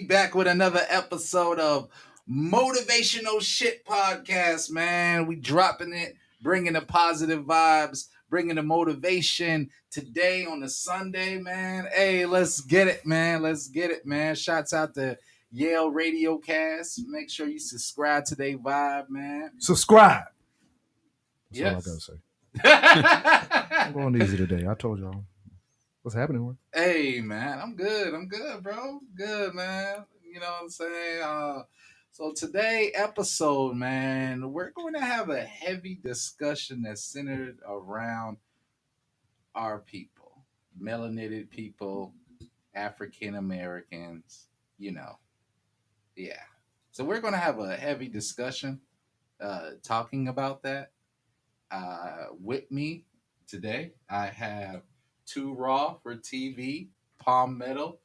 We back with another episode of Motivational Shit podcast, man. We dropping it, bringing the positive vibes, bringing the motivation today on a Sunday, man. Hey, let's get it, man. Let's get it, man. Shouts out to Yale Radiocast. Make sure you subscribe to their vibe, man. Subscribe. That's all I Yes. gotta say. I'm going easy today. I told y'all. What's happening, man? Hey, man, I'm good, bro. Good, man. You know what I'm saying? So today episode, man, we're going to have a heavy discussion that's centered around our people, melanated people, African Americans, Yeah. So we're going to have a heavy discussion talking about that. With me today, I have Too Raw for TV, Palmetto,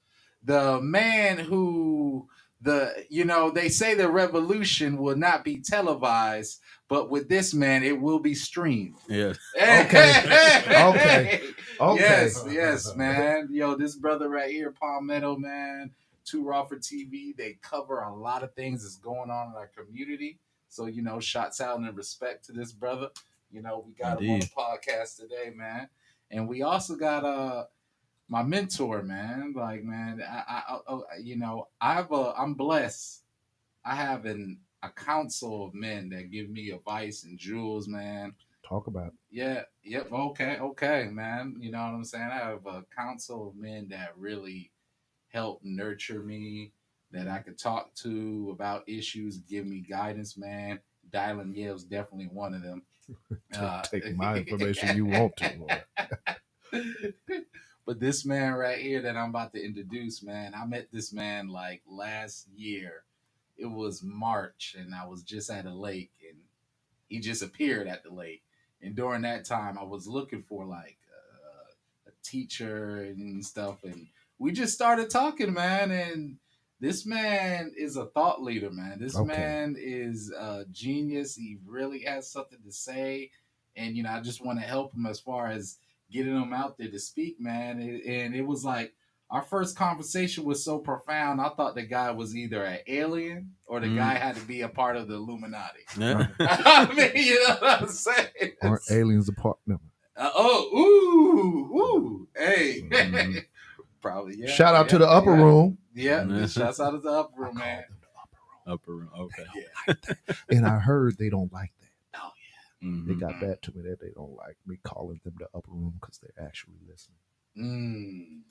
the man who they say the revolution will not be televised, but with this man, it will be streamed. Yes. Okay. Yes, man. Yo, this brother right here, Palmetto, man, Too Raw for TV. They cover a lot of things that's going on in our community. So, shots out and respect to this brother. We got him on the podcast today, man. And we also got my mentor, man. Like, man, I'm blessed. I have a council of men that give me advice and jewels, man. Talk about it. Yeah, yep, okay, man. You know what I'm saying? I have a council of men that really help nurture me, that I could talk to about issues, give me guidance, man. Dylan Yale's definitely one of them. Take my information you want to, boy. But this man right here that I'm about to introduce, man, I met this man like last year. It was March, and I was just at a lake, and he just appeared at the lake. And during that time, I was looking for like a teacher and stuff, and we just started talking, man. And this man is a thought leader, man. This man is a genius. He really has something to say. And, I just want to help him as far as getting him out there to speak, man. And it was like our first conversation was so profound. I thought the guy was either an alien or the guy had to be a part of the Illuminati. Yeah. I mean, you know what I'm saying? Aren't aliens a part? No. Hey. Mhm. Probably, yeah. Shout out to the upper room. Yeah, shouts out to the upper room, man. Upper room, okay. Yeah. And I heard they don't like that. Oh, yeah. Mm-hmm. They got that to me that they don't like me calling them the upper room because they're actually listening.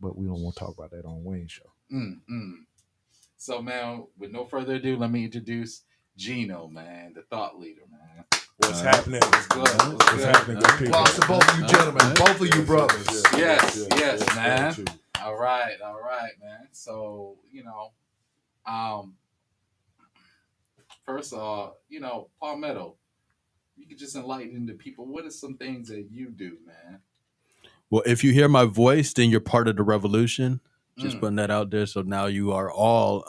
But we don't want to talk about that on Wayne's show. So, man, with no further ado, let me introduce Gino, man, the thought leader, man. What's happening? What's good? What's happening, good people? Applause to both of you gentlemen, both of you brothers. Yes, man. All right, man. So, first of all, Palmetto, you could just enlighten the people. What are some things that you do, man? Well, if you hear my voice, then you're part of the revolution. Just putting that out there. So now you are all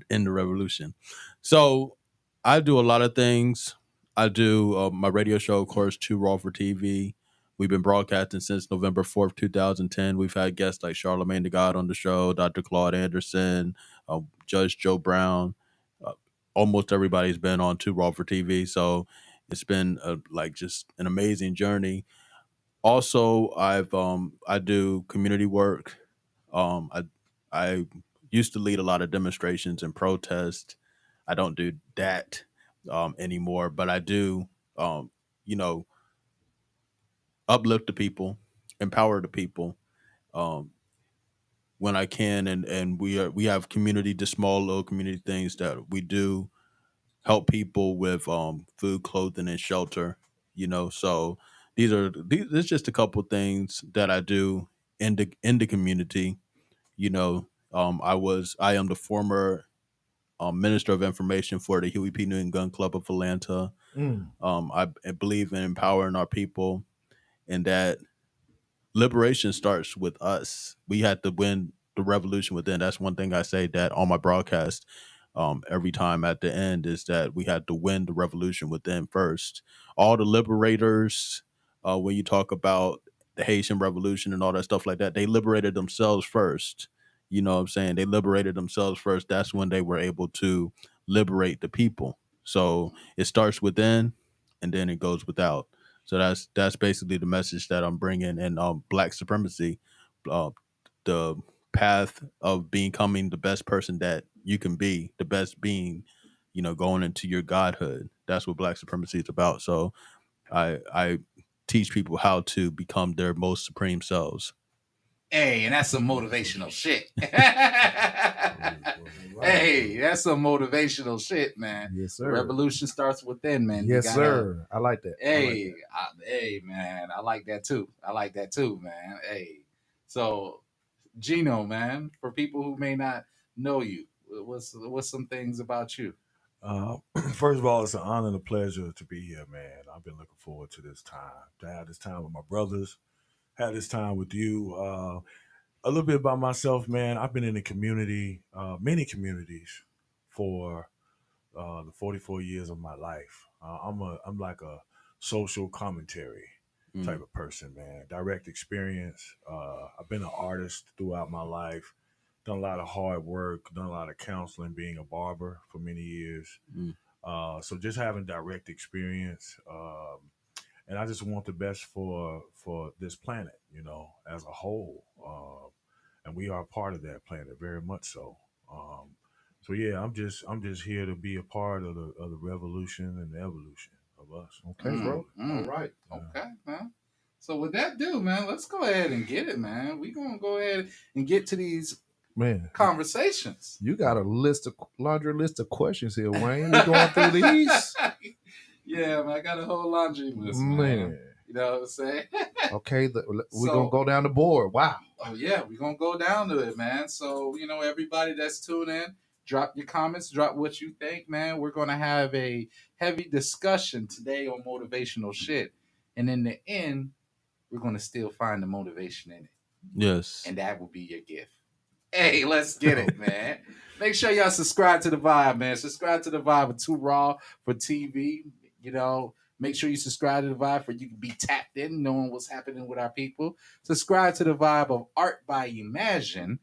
in the revolution. So I do a lot of things. I do my radio show, of course, Too Raw for TV. We've been broadcasting since November 4th, 2010. We've had guests like Charlemagne the God on the show, Dr. Claude Anderson, Judge Joe Brown. Almost everybody's been on Too Raw for TV. So it's been just an amazing journey. Also, I do community work. I used to lead a lot of demonstrations and protests. I don't do that anymore, but I do, uplift the people, empower the people when I can, and we have small little community things that we do help people with food, clothing, and shelter. So there's just a couple things that I do in the community. I am the former Minister of Information for the Huey P. Newton Gun Club of Atlanta. I believe in empowering our people, and that liberation starts with us. We had to win the revolution within. That's one thing I say that on my broadcast every time at the end is that we had to win the revolution within first. All the liberators, when you talk about the Haitian Revolution and all that stuff like that, they liberated themselves first. You know what I'm saying? They liberated themselves first. That's when they were able to liberate the people. So it starts within and then it goes without. So that's basically the message that I'm bringing. And black supremacy, uh, the path of becoming the best person that you can be, the best being, going into your godhood. That's what black supremacy is about. So I teach people how to become their most supreme selves. Hey, and that's some motivational shit. Hey, that's some motivational shit, man. Yes, sir. The revolution starts within, man. Yes, sir. I like that. Hey, hey, man. I like that too. Man. Hey, so Gino, man, for people who may not know you, what's some things about you? First of all, it's an honor and a pleasure to be here, man. I've been looking forward to this time, to have this time with my brothers, have this time with you. A little bit about myself, man. I've been in the community, many communities, for the 44 years of my life. I'm like a social commentary type of person, man. Direct experience. I've been an artist throughout my life. Done a lot of hard work. Done a lot of counseling. Being a barber for many years. So just having direct experience. And I just want the best for this planet, as a whole. And we are part of that planet, very much so. So yeah, I'm just here to be a part of the revolution and the evolution of us. Okay, bro. All right. Okay, man. So with that do, man, let's go ahead and get it, man. We're gonna go ahead and get to these conversations. You got a laundry list of questions here, Wayne. We going through these? Yeah, man, I got a whole laundry list, man. You know what I'm saying? Okay, we're going to go down the board. Wow. Oh, yeah, we're going to go down to it, man. So, everybody that's tuned in, drop your comments, drop what you think, man. We're going to have a heavy discussion today on motivational shit. And in the end, we're going to still find the motivation in it. Yes. And that will be your gift. Hey, let's get it, man. Make sure y'all subscribe to the Vibe, man. Subscribe to the Vibe of Too Raw for TV. Make sure you subscribe to the Vibe for you can be tapped in, knowing what's happening with our people. Subscribe to the Vibe of Art by Imagine,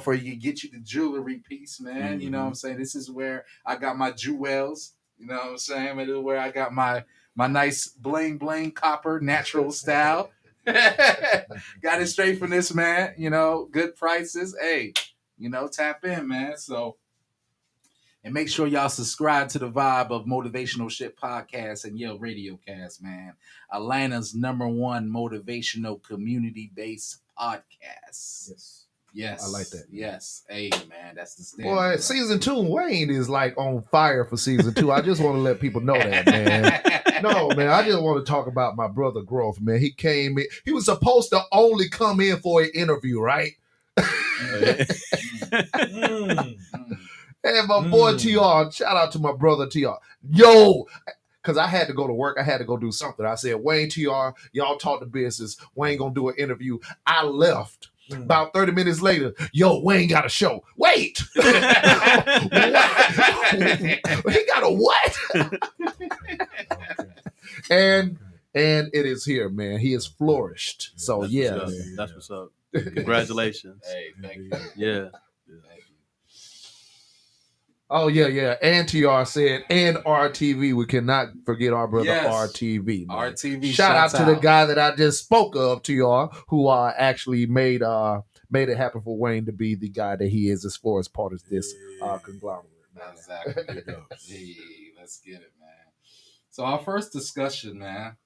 for you get you the jewelry piece, man. You know what I'm saying? This is where I got my jewels. You know what I'm saying? This is where I got my nice bling bling copper natural style. Got it straight from this man. Good prices. Hey, tap in, man. So. And make sure y'all subscribe to the Vibe of Motivational Shit Podcast and Yale Radiocast, man. Atlanta's #1 motivational community-based podcast. Yes. I like that. Yes. Hey, man, that's the standard. Boy, season 2, Wayne is like on fire for season 2. I just want to let people know that, man. No, man, I just want to talk about my brother Growth, man. He came in. He was supposed to only come in for an interview, right? And my boy TR, shout out to my brother TR. Yo, because I had to go to work. I had to go do something. I said, Wayne, TR, y'all talk the business. Wayne going to do an interview. I left. About 30 minutes later, yo, Wayne got a show. Wait. He got a what? And it is here, man. He has flourished. So, That's what's up. Congratulations. Hey, thank you. Yeah. Oh, yeah. And TR said, and RTV. We cannot forget our brother RTV. Man. RTV. Shout out to the guy that I just spoke of, TR, who actually made it happen for Wayne to be the guy that he is as far as part of this conglomerate. Exactly. Hey, let's get it, man. So our first discussion, man.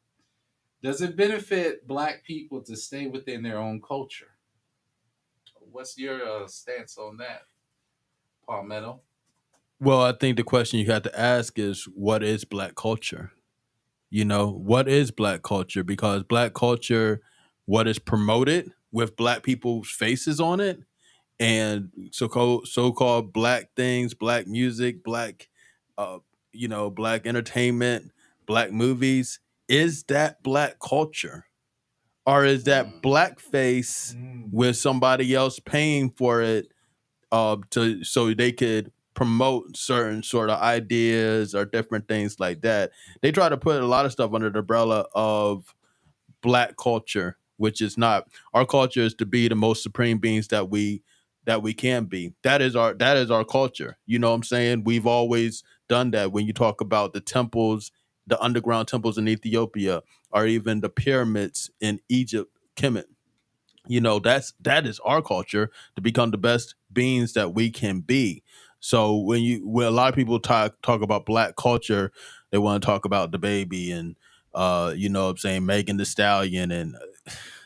Does it benefit Black people to stay within their own culture? What's your stance on that, Palmetto? Well, I think the question you have to ask is, what is Black culture? What is Black culture? Because Black culture, what is promoted with Black people's faces on it, and so-called Black things, Black music, Black, Black entertainment, Black movies, is that Black culture? Or is that blackface with somebody else paying for it so they could promote certain sort of ideas or different things like that? They try to put a lot of stuff under the umbrella of Black culture, which is not. Our culture is to be the most supreme beings that we that we can be. That is our culture. You know what I'm saying? We've always done that. When you talk about the temples, the underground temples in Ethiopia, or even the pyramids in Egypt, Kemet, that is our culture, to become the best beings that we can be. So when a lot of people talk about black culture, they want to talk about the baby and what I'm saying, Megan the Stallion, and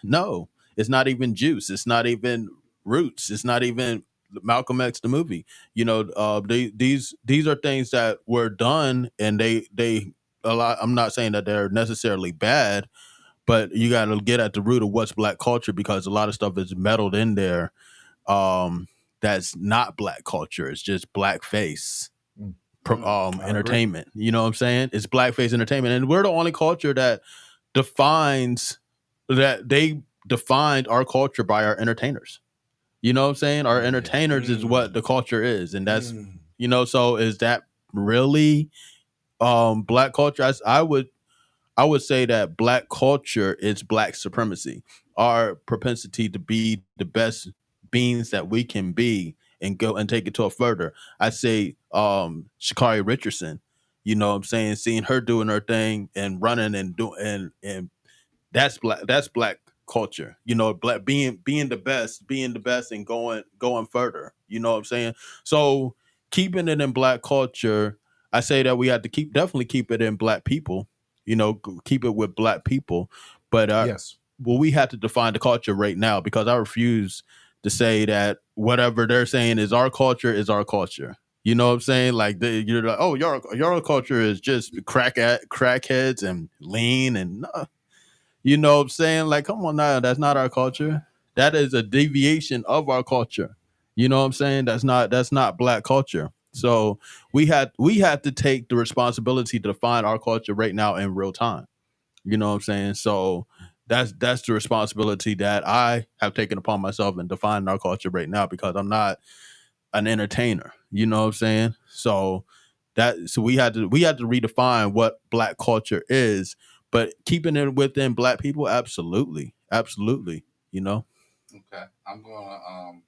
no, it's not even Juice, it's not even Roots, it's not even Malcolm X the movie. These are things that were done, and they a lot. I'm not saying that they're necessarily bad, but you got to get at the root of what's black culture, because a lot of stuff is meddled in there, that's not black culture. It's just blackface I agree. entertainment. You know what I'm saying? It's blackface entertainment, and we're the only culture that defines that. They defined our culture by our entertainers. You know what I'm saying? Our Yeah. entertainers is what the culture is, and that's Mm. so is that really black culture? I would say that black culture is black supremacy. Our propensity to be the best beings that we can be, and go and take it to a further. I say Shakari Richardson, what I'm saying, seeing her doing her thing and running and doing, and that's black culture. Black being the best and going further. You know what I'm saying? So keeping it in black culture, I say that we have to definitely keep it in black people. Keep it with black people, but Yes. well, we have to define the culture right now, because I refuse to say that whatever they're saying is our culture is our culture. You know what I'm saying? Like you're like, oh, your culture is just crackheads and lean and no. You know what I'm saying? Like, come on now, that's not our culture. That is a deviation of our culture. You know what I'm saying? That's not black culture. So we had to take the responsibility to define our culture right now in real time. You know what I'm saying? So that's the responsibility that I have taken upon myself in defining our culture right now, because I'm not an entertainer. You know what I'm saying? So we had to redefine what black culture is, but keeping it within black people, absolutely, absolutely. You know. Okay. I'm gonna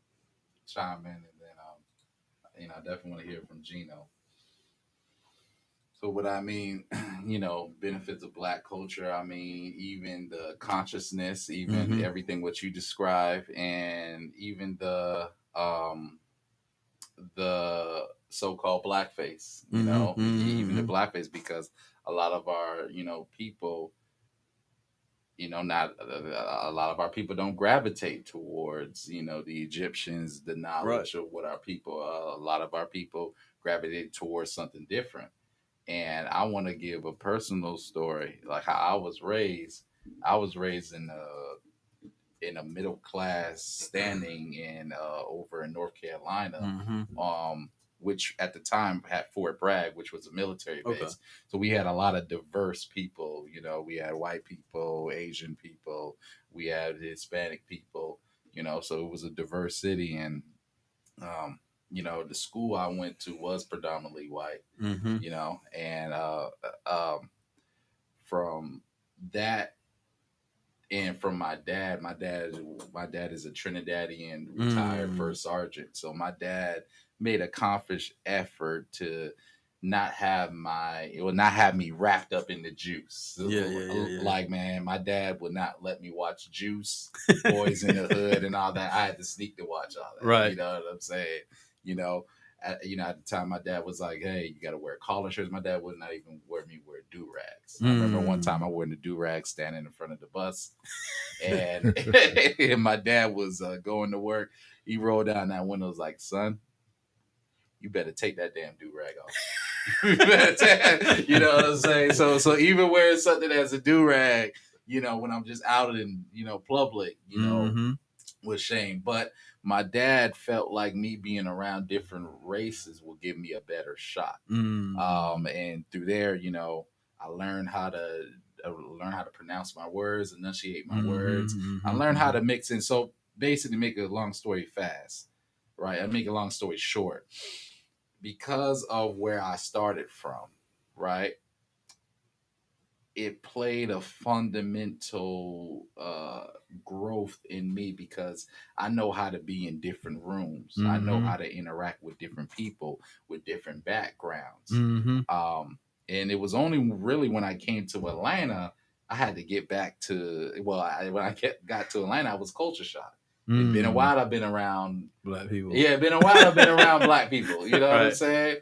chime in, and then I definitely want to hear from Gino. So what I mean, benefits of black culture. I mean, even the consciousness, even Mm-hmm. everything what you describe, and even the so-called blackface. Mm-hmm. Even the Mm-hmm. blackface, because a lot of our people, not a lot of our people don't gravitate towards the Egyptians, the Right. knowledge of what our people. A lot of our people gravitate towards something different. And I want to give a personal story, like how I was raised. I was raised in a middle class standing in over in North Carolina, Mm-hmm. um, which at the time had Fort Bragg, which was a military Okay. base. So we had a lot of diverse people. We had white people, Asian people, we had Hispanic people. So it was a diverse city, and um, the school I went to was predominantly white. Mm-hmm. And from that, and from my dad is a Trinidadian retired Mm. first sergeant. So my dad made a conscious effort to not have me wrapped up in the juice. Yeah. Yeah. Yeah. Like, man, my dad would not let me watch Juice, Boys in the Hood, and all that. I had to sneak to watch all that. Right. You know what I'm saying? You know, at the time, my dad was like, "Hey, you got to wear collar shirts." My dad would not even wear do rags. I remember one time I Mm. wore the do rag standing in front of the bus, and and my dad was going to work. He rolled down that window, was like, "Son, you better take that damn do rag off." You know what I'm saying? So even wearing something as a do rag, when I'm just out in public, Mm-hmm. with shame. But my dad felt like me being around different races will give me a better shot. Mm. And through there, I learned how to pronounce my words, enunciate my words. Mm-hmm. I Mm-hmm. learned how Mm-hmm. to mix in. So basically, make a long story fast, right? I make a long story short. Because of where I started from, right? it played a fundamental growth in me because I know how to be in different rooms. I know how to interact with different people with different backgrounds. Mm-hmm. And it was only really when I came to Atlanta, I had to get back to, when got to Atlanta, I was culture shock. It's been a while I've been around Black people. Yeah, been a while I've been around black people. You know what I'm Right. saying?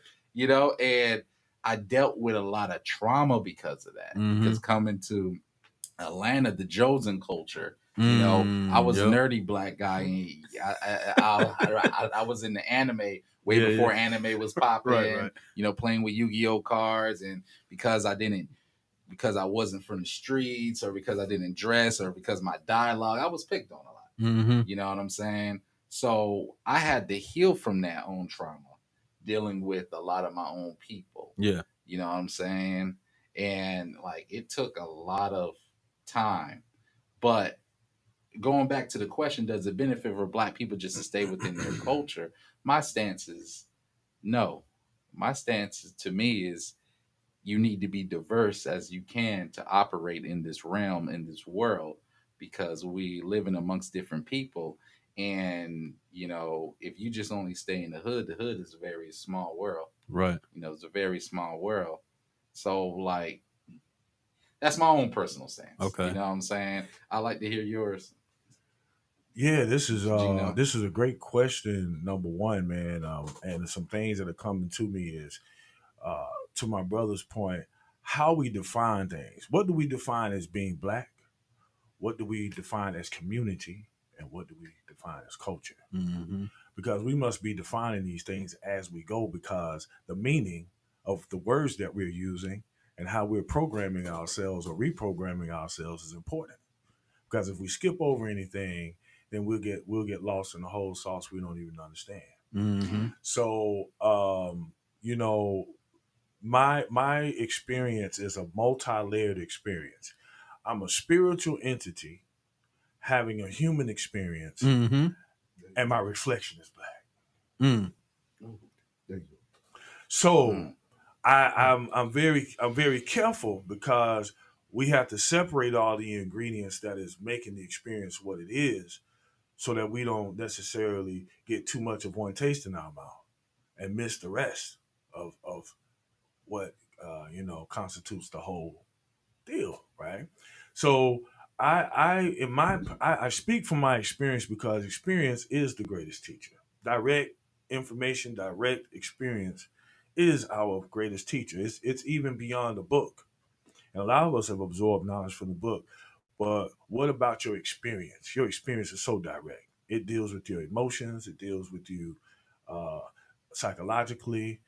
And I dealt with a lot of trauma because of that. Mhm. Because coming to Atlanta, the Josen culture, I was a Yep. nerdy black guy. And I was in the anime way before anime was popping. Right. Playing with Yu-Gi-Oh cards, and because I wasn't from the streets, or because I didn't dress, or because my dialogue, I was picked on a lot. Mm-hmm. You know what I'm saying? So I had to heal from that own trauma, dealing with a lot of my own people. Yeah. You know what I'm saying? And like it took a lot of time. But going back to the question, does it benefit for black people just to stay within their culture? My stance is no. My stance to me is you need to be diverse as you can to operate in this realm, in this world, because we live in amongst different people. And if you just only stay in the hood is a very small world. Right. It's a very small world. So like that's my own personal stance. Okay. You know what I'm saying? I like to hear yours. Yeah, this is Gino. this is a great question. Number one, man, and some things that are coming to me is to my brother's point, how we define things. What do we define as being black? What do we define as community? And what do we define as culture? Mm-hmm. Because we must be defining these things as we go, because the meaning of the words that we're using and how we're programming ourselves or reprogramming ourselves is important. Because if we skip over anything, then we'll get lost in the whole sauce we don't even understand. Mm-hmm. So my experience is a multi-layered experience. I'm a spiritual entity having a human experience, Mm-hmm. and my reflection is black. Mm. There you go. So I'm very careful, because we have to separate all the ingredients that is making the experience what it is, so that we don't necessarily get too much of one taste in our mouth and miss the rest of what constitutes the whole deal, right? So I speak from my experience, because experience is the greatest teacher. Direct information, direct experience is our greatest teacher. It's even beyond the book. And a lot of us have absorbed knowledge from the book. But what about your experience? Your experience is so direct. It deals with your emotions. It deals with you uh, psychologically.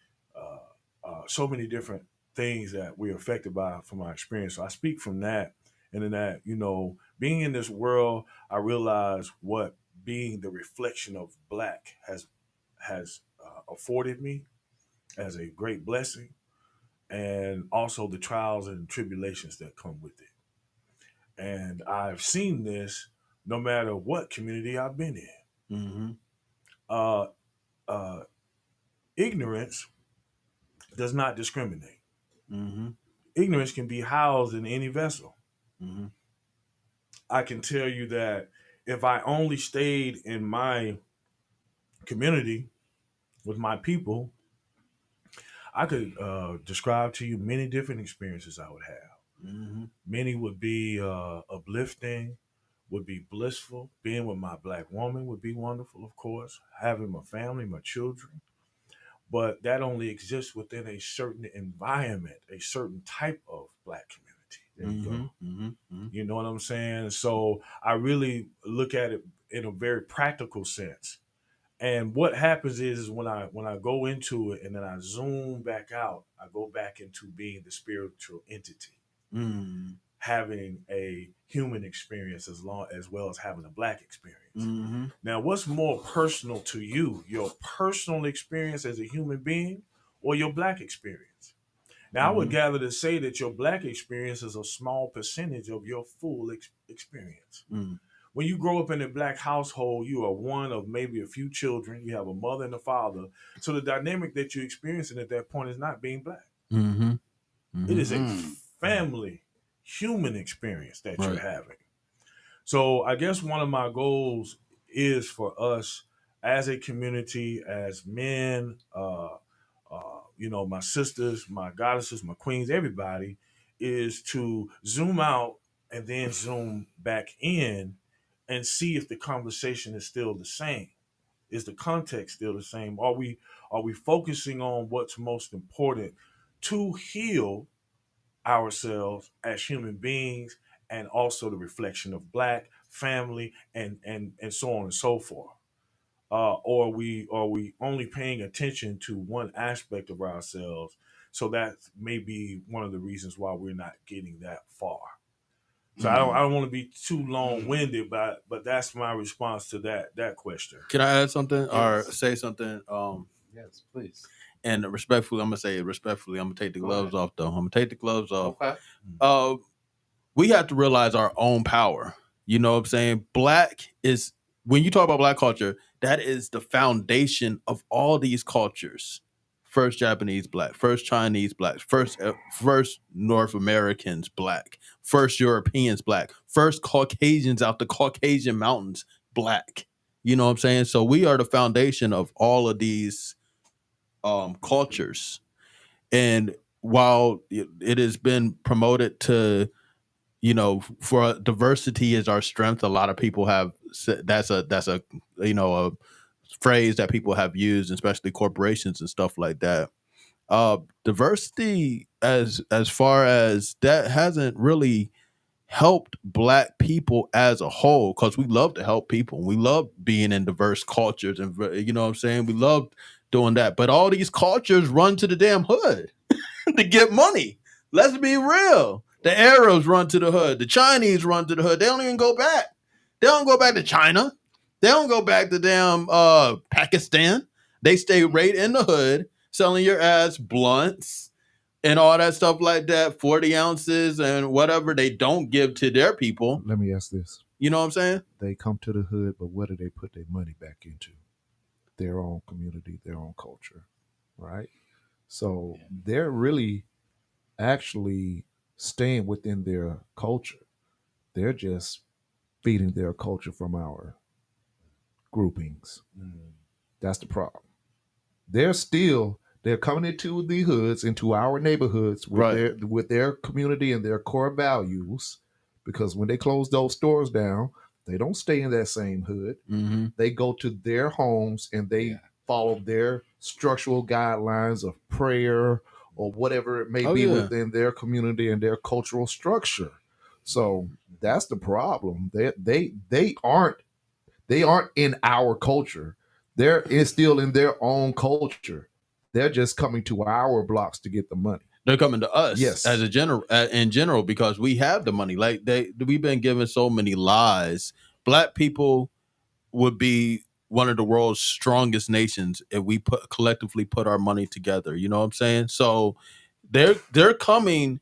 So many different things that we're affected by from our experience. So I speak from that, and in that, being in this world, I realize what being the reflection of black has afforded me as a great blessing, and also the trials and tribulations that come with it. And I've seen this no matter what community I've been in. Mm-hmm. Uh, uh, Ignorance does not discriminate. Mm-hmm. Ignorance can be housed in any vessel. Mm-hmm. I can tell you that if I only stayed in my community with my people, I could describe to you many different experiences I would have. Mm-hmm. Many would be uplifting, would be blissful. Being with my black woman would be wonderful, of course. Having my family, my children. But that only exists within a certain environment, a certain type of black community. There you go. Mm-hmm. Mm-hmm. You know what I'm saying? So I really look at it in a very practical sense. And what happens is when I go into it and then I zoom back out, I go back into being the spiritual entity, Mm-hmm. having a human experience as well as having a black experience. Mm-hmm. Now, what's more personal to you, your personal experience as a human being, or your black experience? Now, I would gather to say that your black experience is a small percentage of your full experience. Mm-hmm. When you grow up in a black household, you are one of maybe a few children. You have a mother and a father. So the dynamic that you're experiencing at that point is not being black. Mm-hmm. It is a Mm. family human experience that you're Right. having. So I guess one of my goals is for us as a community, as men, my sisters, my goddesses, my queens, everybody, is to zoom out and then zoom back in and see if the conversation is still the same. Is the context still the same? Are we focusing on what's most important to heal ourselves as human beings, and also the reflection of black family and so on and so forth? Or are we only paying attention to one aspect of ourselves? So that may be one of the reasons why we're not getting that far. So I don't want to be too long winded, but that's my response to that question. Can I add something or Yes. say something? Yes, please. And respectfully, I'm gonna say it respectfully. I'm gonna take the Go gloves ahead. off, though. I'm gonna take the gloves off. Okay. Uh, we have to realize our own power. You know what I'm saying? Black is, when you talk about black culture, that is the foundation of all these cultures. First Japanese black, first Chinese black, first North Americans black, first Europeans black, first Caucasians out the Caucasian mountains black. You know what I'm saying? So we are the foundation of all of these cultures. And while it has been promoted to, for diversity is our strength, a lot of people have said that's a a phrase that people have used, especially corporations and stuff like that. Diversity, as far as that, hasn't really helped black people as a whole, because we love to help people. We love being in diverse cultures, and you know what I'm saying, we love doing that. But all these cultures run to the damn hood to get money. Let's be real. The Arabs run to the hood. The Chinese run to the hood. They don't even go back. They don't go back to China. They don't go back to damn Pakistan. They stay right in the hood, selling your ass blunts and all that stuff like that, 40 ounces and whatever they don't give to their people. Let me ask this. You know what I'm saying? They come to the hood, but what do they put their money back into? Their own community, their own culture, right? So they're really actually staying within their culture. They're just feeding their culture from our groupings. That's the problem. They're coming into the hoods, into our neighborhoods with Right. their community and their core values. Because when they close those stores down, they don't stay in that same hood. Mm-hmm. They go to their homes and they follow their structural guidelines of prayer or whatever it may be within their community and their cultural structure. So that's the problem. They aren't in our culture. They're still in their own culture. They're just coming to our blocks to get the money. They're coming to us, Yes. as a general, in general, because we have the money. Like we've been given so many lies. Black people would be one of the world's strongest nations if we collectively put our money together. You know what I'm saying? So they're coming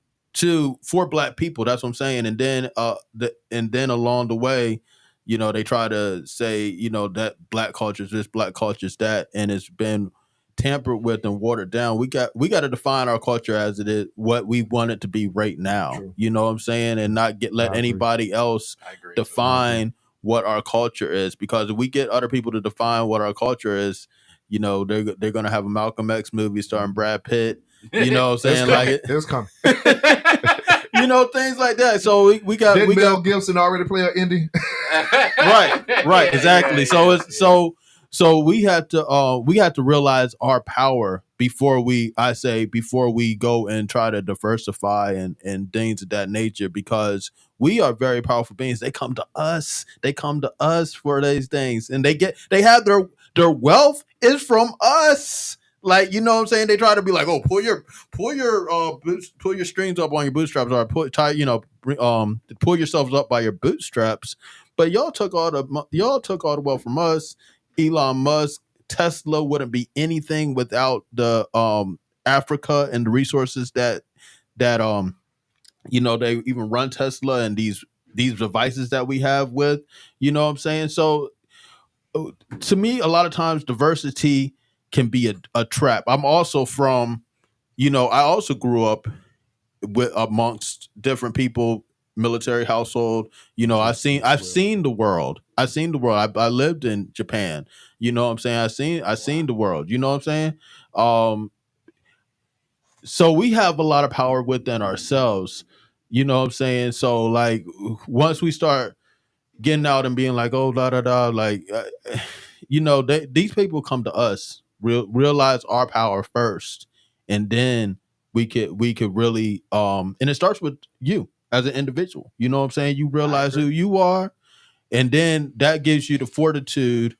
for black people. That's what I'm saying. And then along the way, they try to say, that black culture is this, black culture is that, and it's been tampered with and watered down. We got to define our culture as it is, what we want it to be right now. True. You know what I'm saying? And not let anybody else define what our culture is, because if we get other people to define what our culture is, they're gonna have a Malcolm X movie starring Brad Pitt. You know what I'm saying? It's coming. Things like that. So we got Mel Gibson already play an indie. right, exactly. So we had to realize our power before we go and try to diversify and things of that nature, because we are very powerful beings. They come to us. They come to us for these things, and they have their wealth is from us. Like, you know what I'm saying? They try to be like, oh, pull your strings up on your bootstraps, or pull yourselves up by your bootstraps. But y'all took all the wealth from us. Elon Musk, Tesla wouldn't be anything without the Africa and the resources that they even run Tesla and these devices that we have with, you know what I'm saying? So to me, a lot of times diversity can be a trap. I'm also from, I also grew up with amongst different people, military household. I've Well, seen the world. I've seen the world. I lived in Japan. You know what I'm saying? I seen the world. You know what I'm saying? Um, so we have a lot of power within ourselves. You know what I'm saying? So like once we start getting out and being like, oh, da da da, like, these people come to us, realize our power first, and then we could really, and it starts with you as an individual. You know what I'm saying? You realize who you are, and then that gives you the fortitude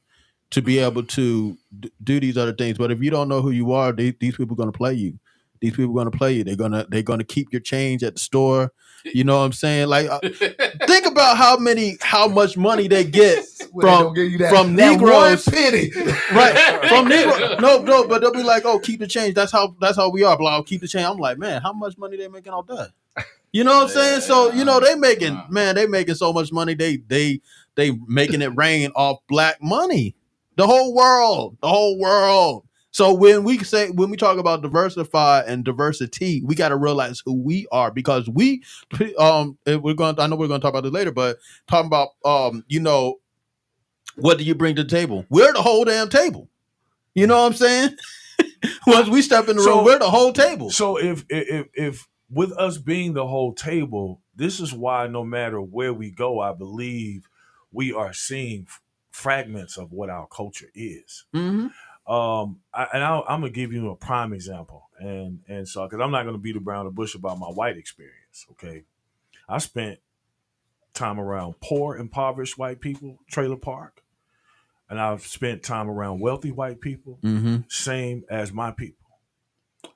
to be able to do these other things. But if you don't know who you are, these people are going to play you. These people are going to play you. They're gonna keep your change at the store. You know what I'm saying? Like, think about how much money they get Well, they from don't give you that, from that Negroes, one penny. right? From Negro, no, but they'll be like, "Oh, keep the change." That's how we are. Blah, keep the change. I'm like, man, how much money they making off that? You know what I'm saying? So they making so much money. They making it rain off black money. The whole world, the whole world. So when we talk about diversify and diversity, we got to realize who we are, because I know we're going to talk about this later, but talking about what do you bring to the table? We're the whole damn table. You know what I'm saying? Once we step in the room, we're the whole table. So if with us being the whole table, this is why no matter where we go, I believe we are seeing fragments of what our culture is. Mm-hmm. I'm gonna give you a prime example, and so because I'm not gonna beat around the bush about my white experience. Okay, I spent time around poor, impoverished white people, trailer park, and I've spent time around wealthy white people, Mm-hmm. same as my people,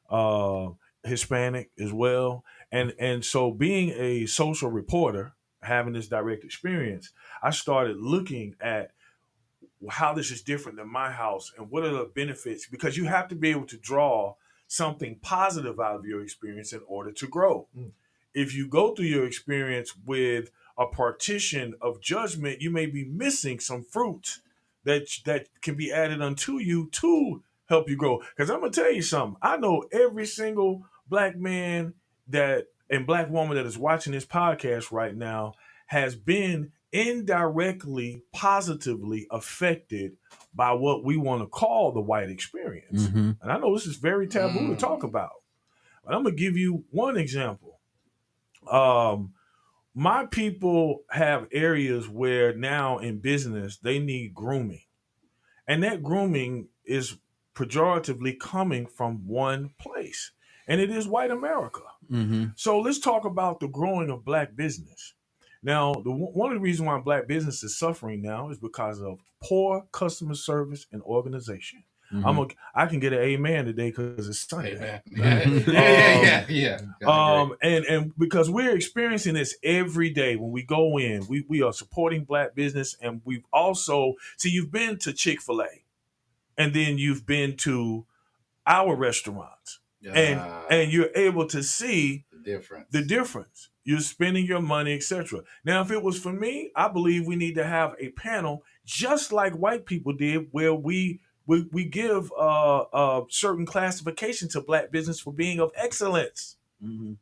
uh, Hispanic as well, and so being a social reporter, having this direct experience, I started looking at how this is different than my house and what are the benefits, because you have to be able to draw something positive out of your experience in order to grow. If you go through your experience with a partition of judgment, you may be missing some fruit that can be added unto you to help you grow. Because I'm gonna tell you something. I know every single black man that and black woman that is watching this podcast right now has been indirectly positively affected by what we want to call the white experience. Mm-hmm. And I know this is very taboo to talk about, but I'm gonna give you one example. Um, my people have areas where now in business they need grooming, and that grooming is pejoratively coming from one place, and it is white America. Mm-hmm. So let's talk about the growing of black business. Now, one of the reasons why black business is suffering now is because of poor customer service and organization. Mm-hmm. I can get an amen today because it's Sunday. Amen. Yeah. And because we're experiencing this every day when we go in, we are supporting black business, and we've also you've been to Chick-fil-A, and then you've been to our restaurants, and you're able to see the difference. You're spending your money, etc. Now, if it was for me, I believe we need to have a panel just like white people did, where we give certain classification to black business for being of excellence. Mm-hmm.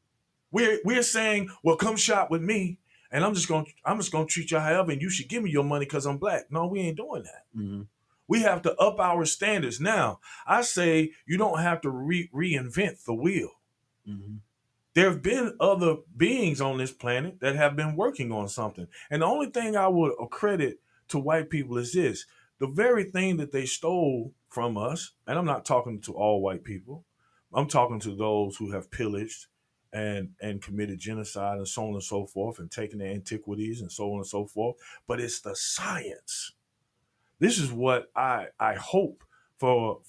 We're saying, well, come shop with me, and I'm just gonna treat you however, and you should give me your money because I'm black. No, we ain't doing that. Mm-hmm. We have to up our standards. Now, I say you don't have to reinvent the wheel. Mm-hmm. There have been other beings on this planet that have been working on something. And the only thing I would accredit to white people is this: the very thing that they stole from us, and I'm not talking to all white people, I'm talking to those who have pillaged and committed genocide and so on and so forth, and taken their antiquities and so on and so forth. But it's the science. This is what I hope for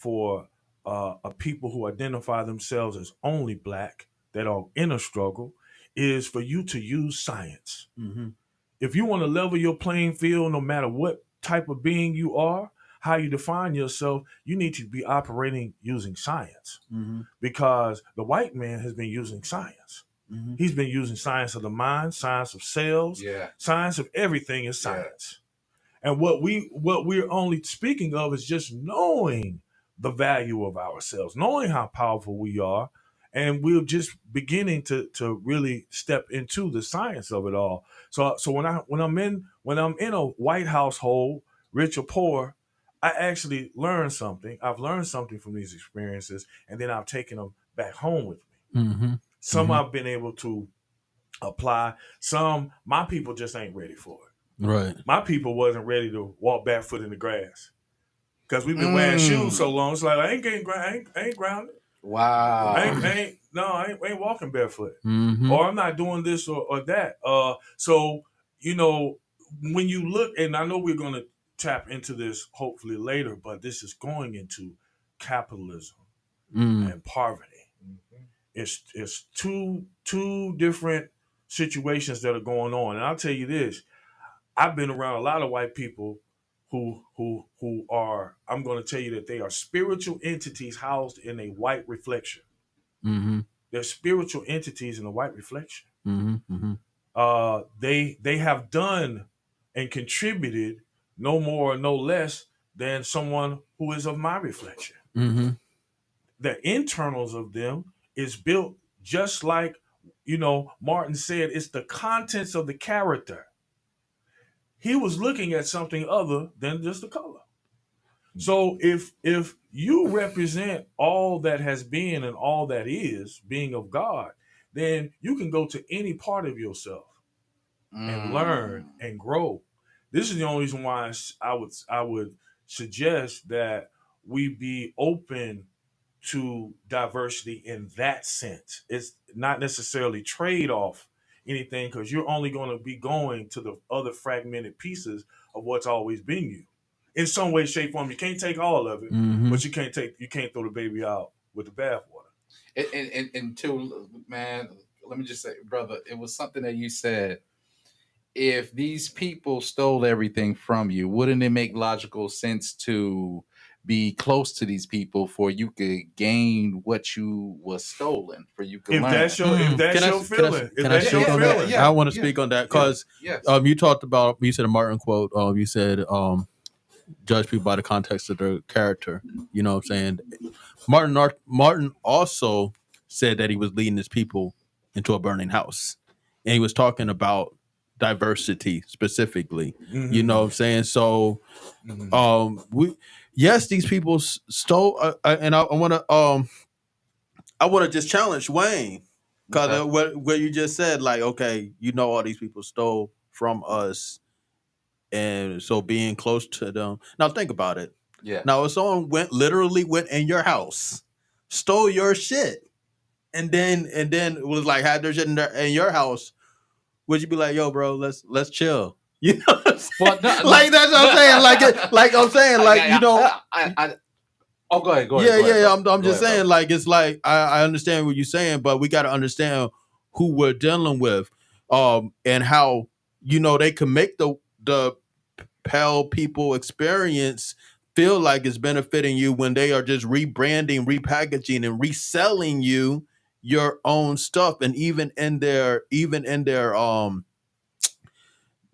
a people who identify themselves as only black, that are in a struggle, is for you to use science. Mm-hmm. If you want to level your playing field, no matter what type of being you are, how you define yourself, you need to be operating using science. Mm-hmm. Because the white man has been using science. Mm-hmm. He's been using science of the mind, science of sales, science of everything is science. And what we're only speaking of is just knowing the value of ourselves, knowing how powerful we are, and we're just beginning to really step into the science of it all. So when I'm in a white household, rich or poor, I actually learn something. I've learned something from these experiences, and then I've taken them back home with me. Mm-hmm. Some I've been able to apply. Some my people just ain't ready for it. Right. My people wasn't ready to walk barefoot in the grass because we've been wearing shoes so Mm. long. It's like I ain't getting I ain't grounded. Wow. I ain't walking barefoot, Mm-hmm. or I'm not doing this or that. So you know, when you look, and I know we're going to tap into this hopefully later, but this is going into capitalism Mm. and poverty. It's two different situations that are going on, and I'll tell you this: I've been around a lot of white people who are. I'm going to tell you that they are spiritual entities housed in a white reflection. Mm-hmm. They're spiritual entities in a white reflection. Mm-hmm. Mm-hmm. They have done and contributed no more or no less than someone who is of my reflection. Mm-hmm. The internals of them is built just like Martin said. It's the contents of the character. He was looking at something other than just the color. So if you represent all that has been and all that is being of God, then you can go to any part of yourself and learn Mm. and grow. This is the only reason why I would suggest that we be open to diversity in that sense. It's not necessarily trade off anything, because you're only going to be going to the other fragmented pieces of what's always been you. In some way, shape, form, you can't take all of it, Mm-hmm. but you can't throw the baby out with the bathwater. And two, man, let me just say, brother, it was something that you said. If these people stole everything from you, wouldn't it make logical sense to be close to these people for you could gain what you was stolen, for you could If that's learn? your if that's your feeling, if Can I that's your speak on that? feeling, I want to yeah, speak on that yeah, because yes. you talked about, you said a Martin quote. You said judge people by the context of their character. You know what I'm saying? Martin also said that he was leading his people into a burning house, and he was talking about diversity specifically. You know what I'm saying? So we yes, these people stole, and I want to just challenge Wayne because Okay. what you just said, like, okay, all these people stole from us, and so being close to them. Now think about it. Yeah. Now if someone literally went in your house, stole your shit, and then was like had their shit in your house, would you be like, yo, bro, let's chill? You know what I'm saying? Well, no, Like that's what I'm saying. Like I'm saying, like oh, go ahead, yeah, go ahead, yeah. bro. I'm Go just ahead, saying, brother. like it's like I understand what you're saying, but we got to understand who we're dealing with, and how they can make the pale people experience feel like it's benefiting you when they are just rebranding, repackaging, and reselling you your own stuff, and even in their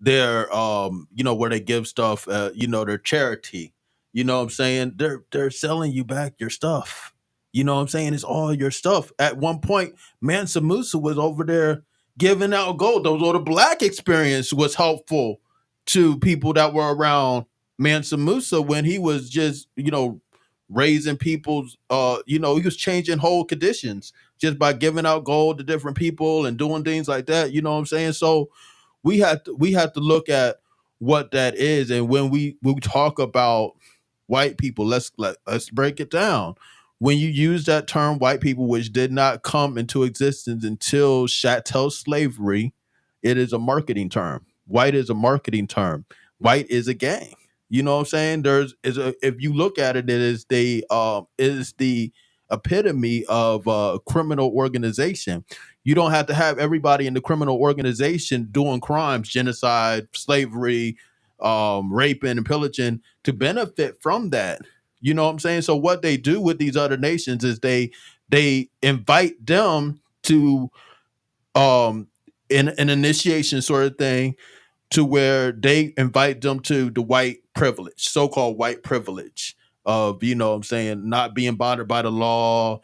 where they give stuff, their charity, what I'm saying, they're selling you back your stuff. What I'm saying, it's all your stuff. At one point, Mansa Musa was over there giving out gold. Those the black experience was helpful to people that were around Mansa Musa when he was just raising people's he was changing whole conditions just by giving out gold to different people and doing things like that. You know what I'm saying? So we have to look at what that is, and when we talk about white people, let's break it down. When you use that term white people, which did not come into existence until chattel slavery, it is a marketing term. White is a marketing term. White is a gang. You know what I'm saying? If you look at it, it is the epitome of criminal organization. You don't have to have everybody in the criminal organization doing crimes, genocide, slavery, raping, and pillaging to benefit from that. You know what I'm saying? So what they do with these other nations is they invite them to um an initiation sort of thing, to where they invite them to the white privilege, so-called white privilege of, what I'm saying, not being bothered by the law,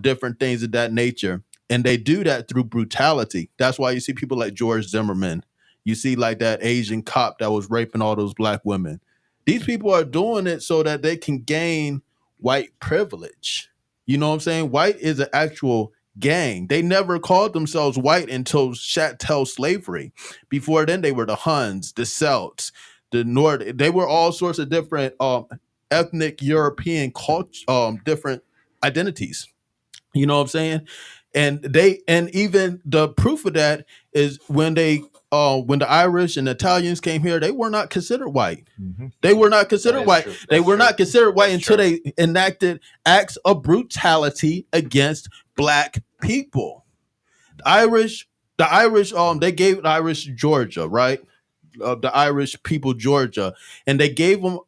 different things of that nature. And they do that through brutality. That's why you see people like George Zimmerman. You see like that Asian cop that was raping all those black women. These people are doing it so that they can gain white privilege. You know what I'm saying? White is an actual gang. They never called themselves white until chattel slavery. Before then, they were the Huns, the Celts, the Nordic. They were all sorts of different ethnic European culture, different identities. You know what I'm saying? And even the proof of that is when the Irish and Italians came here, they were not considered white. Mm-hmm. They were not considered That is white. true. They That's were true. not considered white That's until true. they enacted acts of brutality against black people. The Irish, they gave the Irish Georgia, right? The Irish people Georgia, and they gave them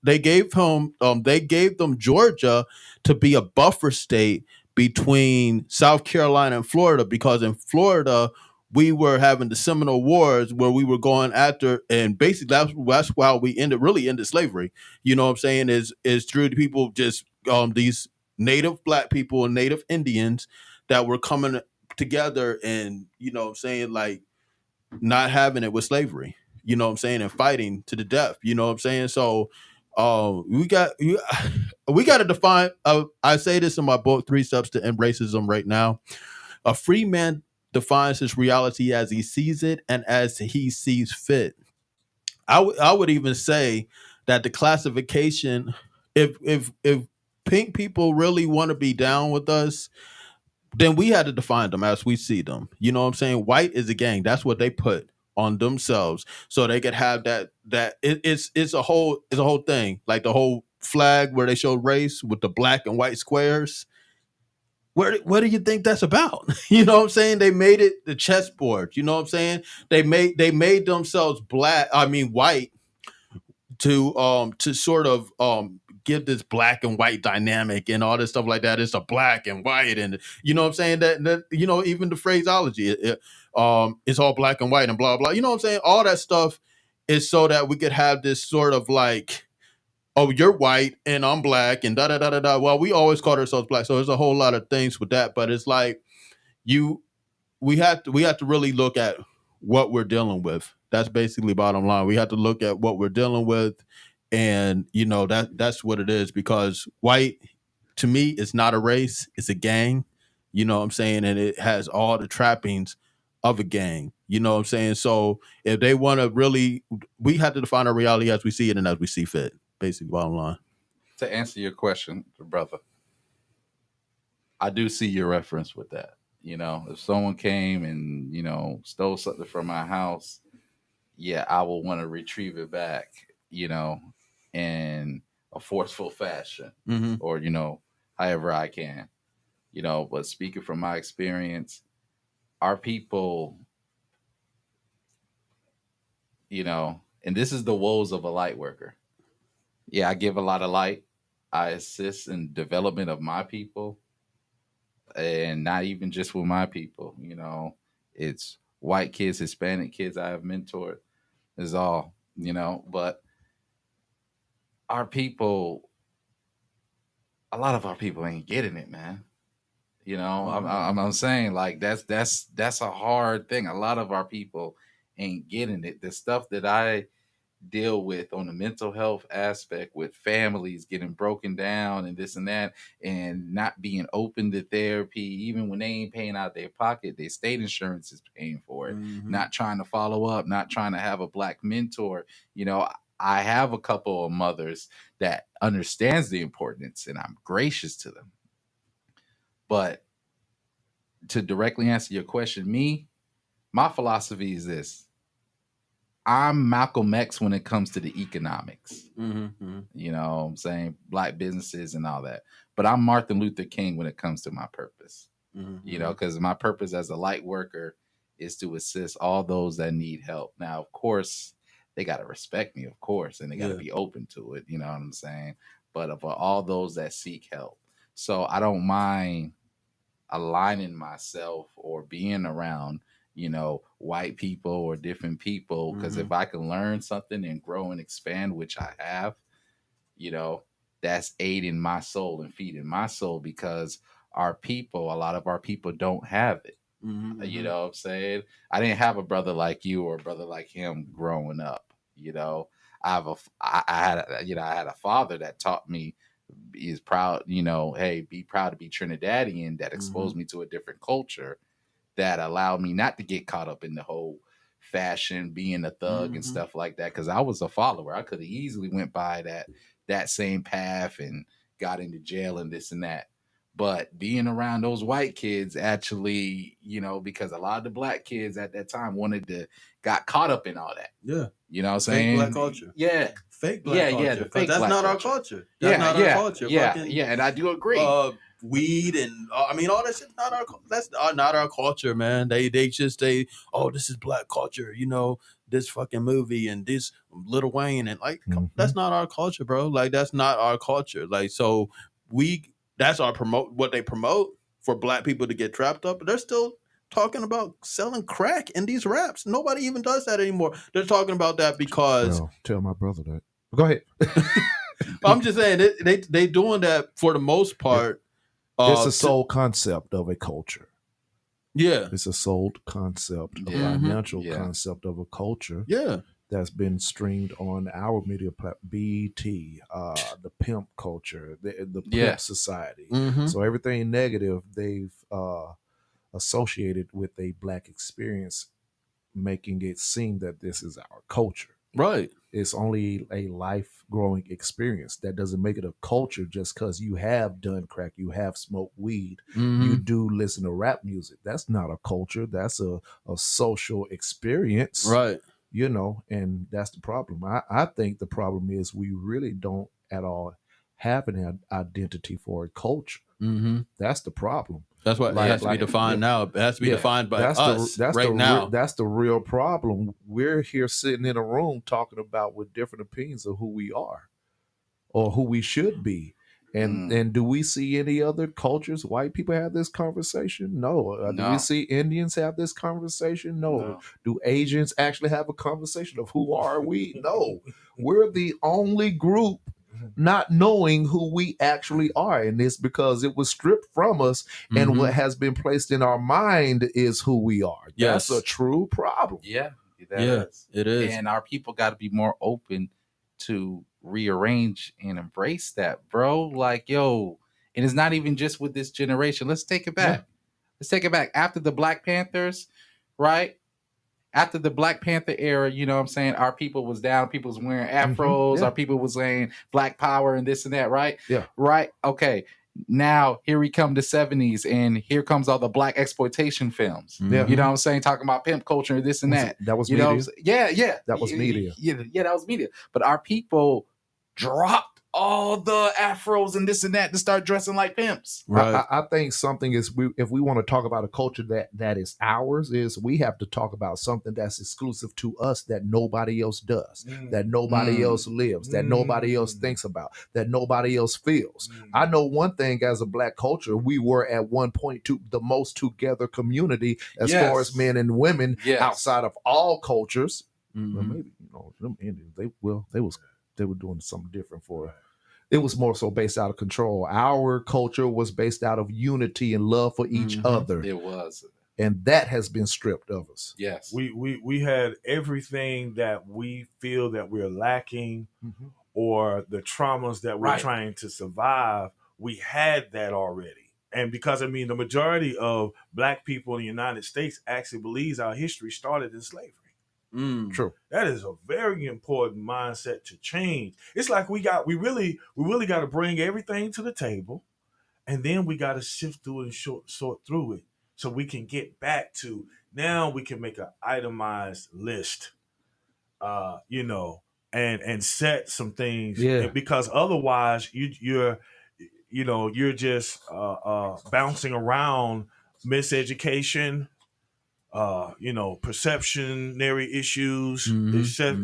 they gave them Georgia to be a buffer state between South Carolina and Florida, because in Florida we were having the Seminole Wars where we were going after, and basically that's why we ended slavery. You know what I'm saying? Is through the people, just these native black people and native Indians that were coming together, and you know what I'm saying, like not having it with slavery, you know what I'm saying, and fighting to the death, you know what I'm saying. So we got we got to define, I say this in my book, Three Steps to End Racism, right now. A free man defines his reality as he sees it and as he sees fit. I would even say that the classification, if pink people really want to be down with us, then we had to define them as we see them. You know what I'm saying? White is a gang. That's what they put on themselves, so they could have it's a whole thing, like the whole flag where they show race with the black and white squares. What do you think that's about? You know what I'm saying? They made it the chessboard. You know what I'm saying? They made themselves white to sort of give this black and white dynamic and all this stuff like that. It's a black and white, and you know what I'm saying, that you know, even the phraseology, it's all black and white and blah blah. You know what I'm saying? All that stuff is so that we could have this sort of like, oh, you're white and I'm black and da da da da da. Well, we always called ourselves black, so there's a whole lot of things with that. But it's like you we have to really look at what we're dealing with. That's basically bottom line. We have to look at what we're dealing with, and you know that's what it is. Because white, to me, is not a race; it's a gang. You know what I'm saying, and it has all the trappings of a gang. You know what I'm saying. So if they want to really, we have to define our reality as we see it and as we see fit. Basically, bottom line. To answer your question, brother, I do see your reference with that. You know, if someone came and, stole something from my house, yeah, I will want to retrieve it back, in a forceful fashion, Mm-hmm. or, however I can. But speaking from my experience, our people, and this is the woes of a light worker. Yeah, I give a lot of light. I assist in development of my people, and not even just with my people. It's white kids, Hispanic kids I have mentored, is all. But our people, a lot of our people ain't getting it, man. I'm saying, like, that's a hard thing. A lot of our people ain't getting it. The stuff that I deal with on the mental health aspect, with families getting broken down and this and that, and not being open to therapy, even when they ain't paying out their pocket, their state insurance is paying for it. Mm-hmm. Not trying to follow up, not trying to have a black mentor. I have a couple of mothers that understands the importance, and I'm gracious to them. But to directly answer your question, my philosophy is this: I'm Malcolm X when it comes to the economics. Mm-hmm. I'm saying, black businesses and all that. But I'm Martin Luther King when it comes to my purpose. Mm-hmm. Because my purpose as a light worker is to assist all those that need help. Now, of course, they got to respect me, of course, and they got to be open to it. You know what I'm saying? But for all those that seek help. So I don't mind aligning myself or being around white people or different people, because if I can learn something and grow and expand, which I have, that's aiding my soul and feeding my soul, because a lot of our people don't have it. You know what I'm saying? I didn't have a brother like you or a brother like him growing up. You know, I had a father that taught me is proud. You know, hey, be proud to be Trinidadian. That exposed me to a different culture that allowed me not to get caught up in the whole fashion, being a thug and stuff like that. Because I was a follower. I could have easily went by that same path and got into jail and this and that. But being around those white kids actually, you know, because a lot of the black kids at that time got caught up in all that. Yeah. You know what I'm Fake saying? black culture. Yeah. Fake black culture. The fake that's black not culture. our culture. That's not our culture. Yeah, and I do agree. Weed and I mean all that shit. That's not our culture, man. They just this is black culture. You know, this fucking movie and this Lil Wayne and like that's not our culture, bro. Like that's not our culture. Like so that's our what they promote for black people to get trapped up. But they're still talking about selling crack in these raps. Nobody even does that anymore. They're talking about that because tell my brother that. Go ahead. I'm just saying they doing that for the most part. It's a sole concept of a culture. Yeah. It's a sole concept, a financial concept of a culture. Yeah. That's been streamed on our media platform, BT, the pimp culture, the pimp society. So everything negative they've associated with a black experience, making it seem that this is our culture. Right. It's only a life growing experience. That doesn't make it a culture just because you have done crack, you have smoked weed, you do listen to rap music. That's not a culture. That's a social experience. Right. You know, and that's the problem. I think the problem is we really don't at all have an identity for a culture. That's the problem. That's what it has to be defined now. It has to be defined by us now. That's the real problem. We're here sitting in a room talking about with different opinions of who we are or who we should be. And do we see any other cultures, white people have this conversation? No. Do we see Indians have this conversation? No. Do Asians actually have a conversation of who are we? No. We're the only group not knowing who we actually are. And it's because it was stripped from us and what has been placed in our mind is who we are. That's a true problem. Yeah, it is. And our people got to be more open to rearrange and embrace that, bro. Like, yo, and it's not even just with this generation. Let's take it back. Let's take it back. After the Black Panthers, right? After the Black Panther era, you know what I'm saying? Our people was down. People was wearing afros. Our people was saying Black Power and this and that, right? Yeah. Right? Okay. Now, here we come to 70s, and here comes all the black exploitation films. You know what I'm saying? Talking about pimp culture and this and that. That was media. Yeah. That was media. Yeah, that was media. But our people dropped all the afros and this and that to start dressing like pimps. Right. I think something is, if we want to talk about a culture that is ours, is we have to talk about something that's exclusive to us that nobody else does, that nobody else lives, that nobody else thinks about, that nobody else feels. I know one thing as a black culture, we were at one point the most together community as far as men and women outside of all cultures. Well, maybe, you know, them Indians, they were doing something different for it. It was more so based out of control. Our culture was based out of unity and love for each other. It was. And that has been stripped of us. Yes. We had everything that we feel that we're lacking or the traumas that we're trying to survive. We had that already. And because, I mean, the majority of black people in the United States actually believes our history started in slavery. True. That is a very important mindset to change. It's like we really got to bring everything to the table, and then we got to sift through it and sort through it so we can get back to, now we can make an itemized list, you know, and set some things. Because otherwise you're just bouncing around miseducation, you know, perceptionary issues,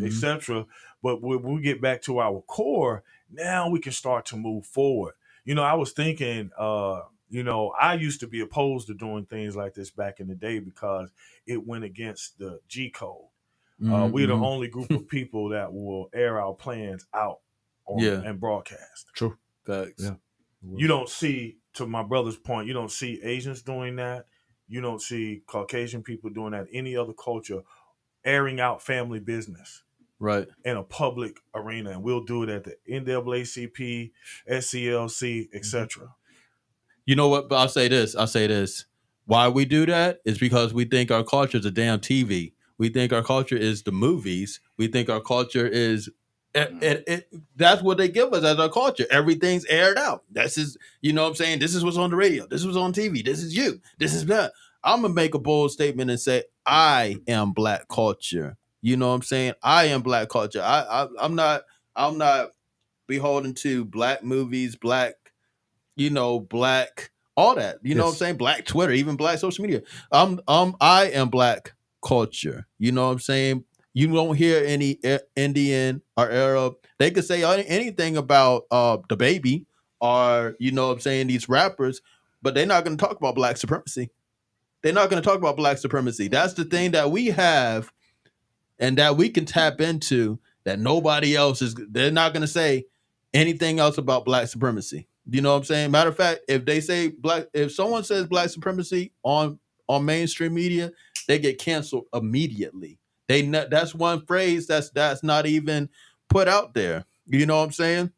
etc. But when we get back to our core, now we can start to move forward. You know, I was thinking, you know, I used to be opposed to doing things like this back in the day because it went against the G code. We're the only group of people that will air our plans out and broadcast. True. Facts. Yeah. You don't see to my brother's point, you don't see Asians doing that. You don't see Caucasian people doing that. Any other culture airing out family business Right. in a public arena, and we'll do it at the NAACP, SCLC, etc. You know what? But I'll say this. Why we do that is because we think our culture is a damn TV. We think our culture is the movies. We think our culture is that's what they give us as our culture. Everything's aired out. This is, you know what I'm saying? This is what's on the radio. This was on TV. This is you. This is that. I'm gonna make a bold statement and say I am black culture. You know what I'm saying? I am black culture. I'm not beholden to black movies, black, black, all that. You know what I'm Yes. saying? Black Twitter, even black social media. I am black culture. You know what I'm saying? You don't hear any Indian or Arab. They could say anything about the baby or, you know what I'm saying, these rappers, but they're not going to talk about black supremacy. They're not going to talk about black supremacy. That's the thing that we have and that we can tap into that nobody else is. They're not going to say anything else about black supremacy. You know what I'm saying? Matter of fact, if someone says black supremacy on mainstream media, they get canceled immediately. That's one phrase that's not even put out there. You know what I'm saying?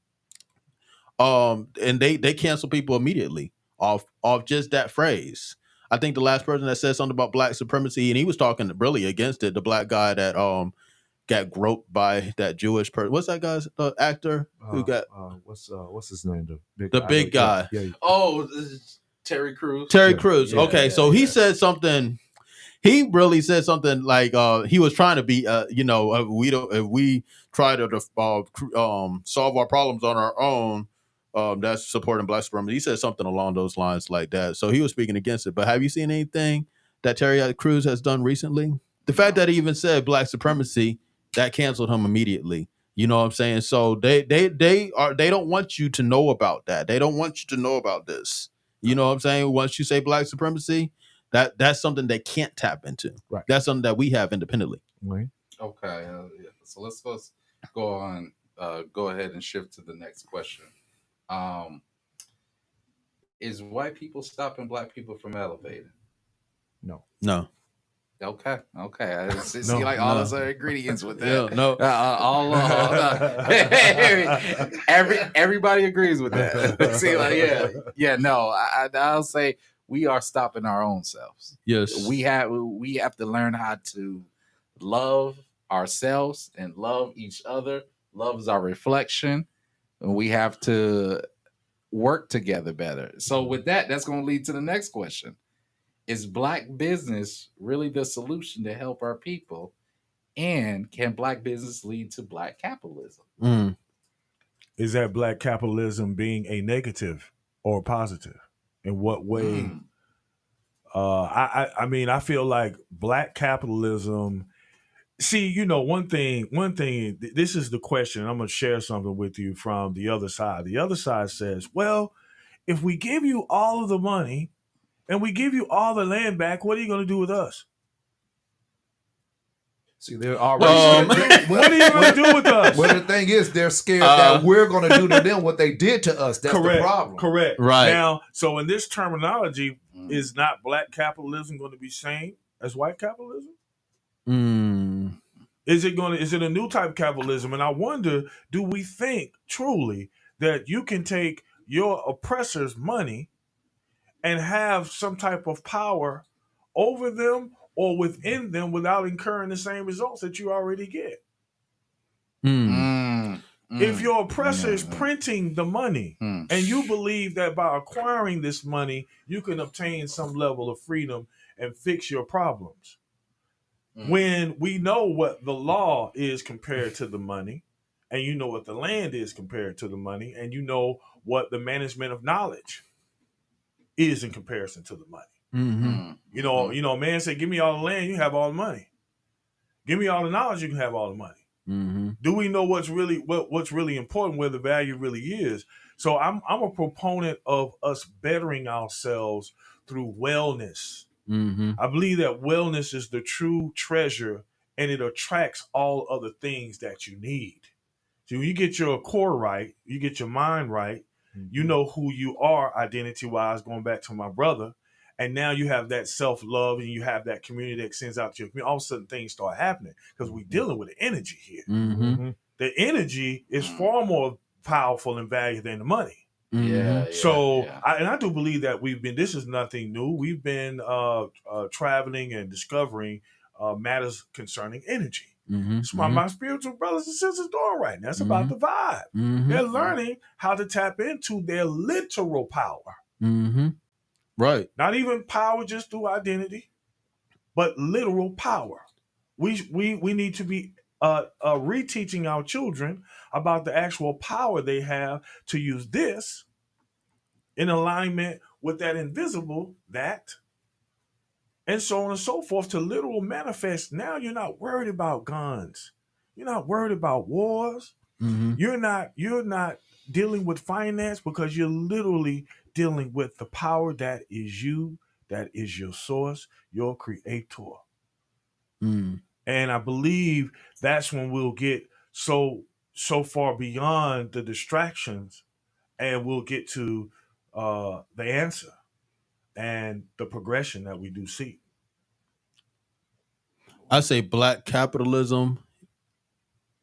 And they cancel people immediately off just that phrase. I think the last person that said something about black supremacy, and he was talking really against it, the black guy that got groped by that Jewish person. What's that guy's actor who got what's his name? the big guy? Yeah. Oh, this is Terry Crews. Terry Yeah. Crews. Yeah, Okay, so he said something. He really said something like he was trying to be if we try to solve our problems on our own, that's supporting black supremacy. He said something along those lines like that. So he was speaking against it. But have you seen anything that Terry Crews has done recently? The fact that he even said black supremacy, that canceled him immediately. You know what I'm saying? So they don't want you to know about that. They don't want you to know about this. You know what I'm saying? Once you say black supremacy, that's something they can't tap into. Right. That's something that we have independently. Right. Okay. Yeah. So let's go on. Go ahead and shift to the next question. Is white people stopping black people from elevating? No. No. Okay. I see No, like all no. those other ingredients with that. Yeah, no. Everybody agrees with that. See, like, yeah. No, I'll say we are stopping our own selves. Yes. We have to learn how to love ourselves and love each other. Love is our reflection, and we have to work together better. So with that, that's going to lead to the next question. Is black business really the solution to help our people? And can black business lead to black capitalism? Mm. Is that black capitalism being a negative or positive? In what way? I mean, I feel like black capitalism. See, one thing. This is the question. I'm going to share something with you from the other side. The other side says, well, if we give you all of the money and we give you all the land back, what are you going to do with us? See, they're What already. are you going to do with us? Well, the thing is, they're scared that we're going to do to them what they did to us. That's Correct, the problem. Correct. Right. Now, so in this terminology, is not black capitalism going to be same as white capitalism? Mm. Is it a new type of capitalism? And I wonder, do we think truly that you can take your oppressor's money and have some type of power over them or within them without incurring the same results that you already get? If your oppressor is printing the money and you believe that by acquiring this money, you can obtain some level of freedom and fix your problems. When we know what the law is compared to the money, and you know what the land is compared to the money, and you know what the management of knowledge is in comparison to the money. Mm-hmm. A man said, give me all the land, you have all the money. Give me all the knowledge, you can have all the money. Mm-hmm. Do we know what's really important, where the value really is? So I'm a proponent of us bettering ourselves through wellness. Mm-hmm. I believe that wellness is the true treasure, and it attracts all other things that you need. So when you get your core right, you get your mind right, You know who you are identity wise, going back to my brother. And now you have that self love and you have that community that sends out to your community. All of a sudden things start happening because we're dealing with the energy here. Mm-hmm. The energy is far more powerful and valuable than the money. Yeah. So, yeah. I do believe that this is nothing new. We've been traveling and discovering matters concerning energy. Mm-hmm. It's my spiritual brothers and sisters doing right now. It's about the vibe. Mm-hmm. They're learning how to tap into their literal power. Mm-hmm. Right. Not even power just through identity, but literal power. We need to be reteaching our children about the actual power they have to use this in alignment with that invisible, and so on and so forth to literal manifest. Now you're not worried about guns. You're not worried about wars. Mm-hmm. You're not dealing with finance because you're literally dealing with the power that is you, that is your source, your creator. Mm. And I believe that's when we'll get so far beyond the distractions and we'll get to the answer and the progression that we do see. I say black capitalism.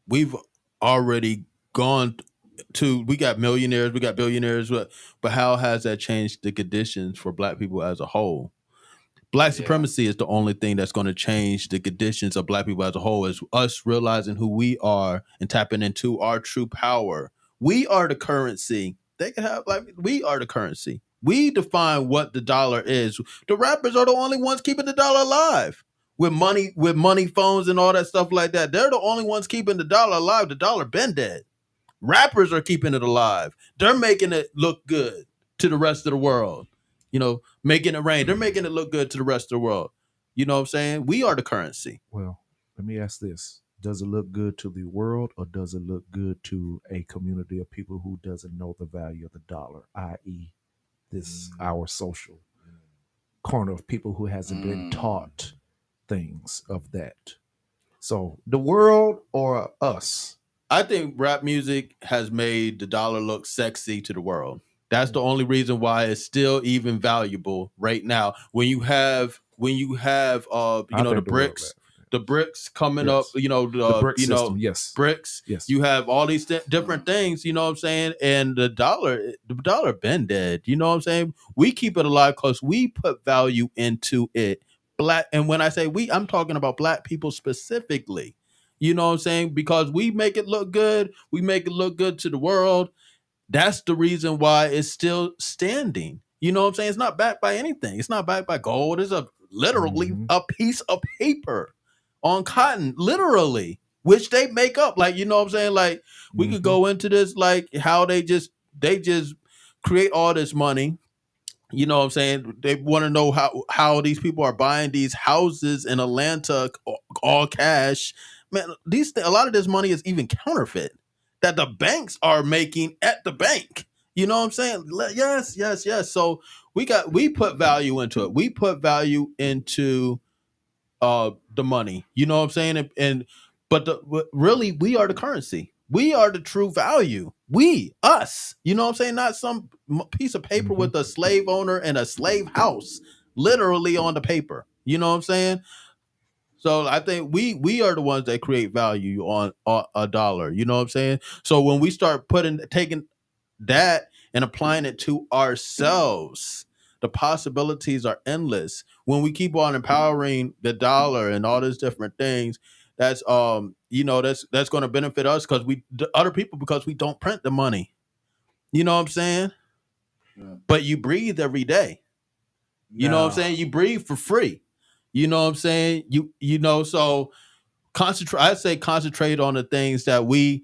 We've already gone to. We got millionaires. We got billionaires. But how has that changed the conditions for black people as a whole? Black supremacy is the only thing that's going to change the conditions of black people as a whole. Is us realizing who we are and tapping into our true power. We are the currency. They can have we are the currency. We define what the dollar is. The rappers are the only ones keeping the dollar alive. With money phones and all that stuff like that. They're the only ones keeping the dollar alive. The dollar been dead. Rappers are keeping it alive. They're making it look good to the rest of the world. Making it rain. They're making it look good to the rest of the world. You know what I'm saying? We are the currency. Well, let me ask this. Does it look good to the world or does it look good to a community of people who doesn't know the value of the dollar, i.e. this our social corner of people who hasn't been taught things of that? So the world or us? I think rap music has made the dollar look sexy to the world. That's the only reason why it's still even valuable right now. When you have the bricks coming up, the brick system, yes. bricks. Yes. You have all these different things, you know what I'm saying? And the dollar been dead. You know what I'm saying? We keep it alive because we put value into it. And when I say we, I'm talking about black people specifically. You know what I'm saying? Because we make it look good. We make it look good to the world. That's the reason why it's still standing. You know what I'm saying? It's not backed by anything. It's not backed by gold. It's literally a piece of paper on cotton, literally, which they make up. Like, you know what I'm saying? Like, we could go into this, like how they just create all this money. You know what I'm saying? They want to know how these people are buying these houses in Atlanta, all cash. Man, a lot of this money is even counterfeit that the banks are making at the bank. You know what I'm saying? Yes. So we put value into it. We put value into the money. You know what I'm saying? But really, we are the currency. We are the true value. Us. You know what I'm saying? Not some piece of paper with a slave owner and a slave house literally on the paper. You know what I'm saying? So I think we are the ones that create value on a dollar. You know what I'm saying? So when we start taking that and applying it to ourselves, the possibilities are endless. When we keep on empowering the dollar and all these different things, that's that's going to benefit us because other people because we don't print the money. You know what I'm saying? Yeah. But you breathe every day. You know what I'm saying? You breathe for free. You know what I'm saying? So concentrate on the things that we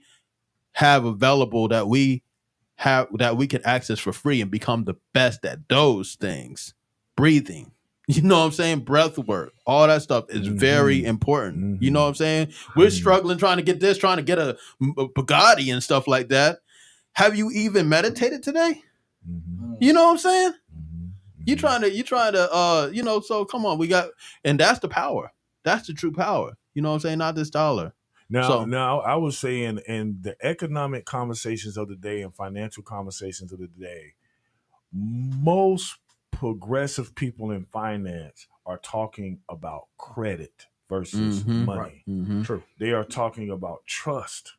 have available that we can access for free and become the best at those things. Breathing. You know what I'm saying? Breath work. All that stuff is very important. You know what I'm saying? We're struggling trying to get a Bugatti and stuff like that. Have you even meditated today? You know what I'm saying? You trying to so come on, and that's the power. That's the true power. You know what I'm saying? Not this dollar. Now, I was saying in the economic conversations of the day and financial conversations of the day, most progressive people in finance are talking about credit versus money. True. They are talking about trust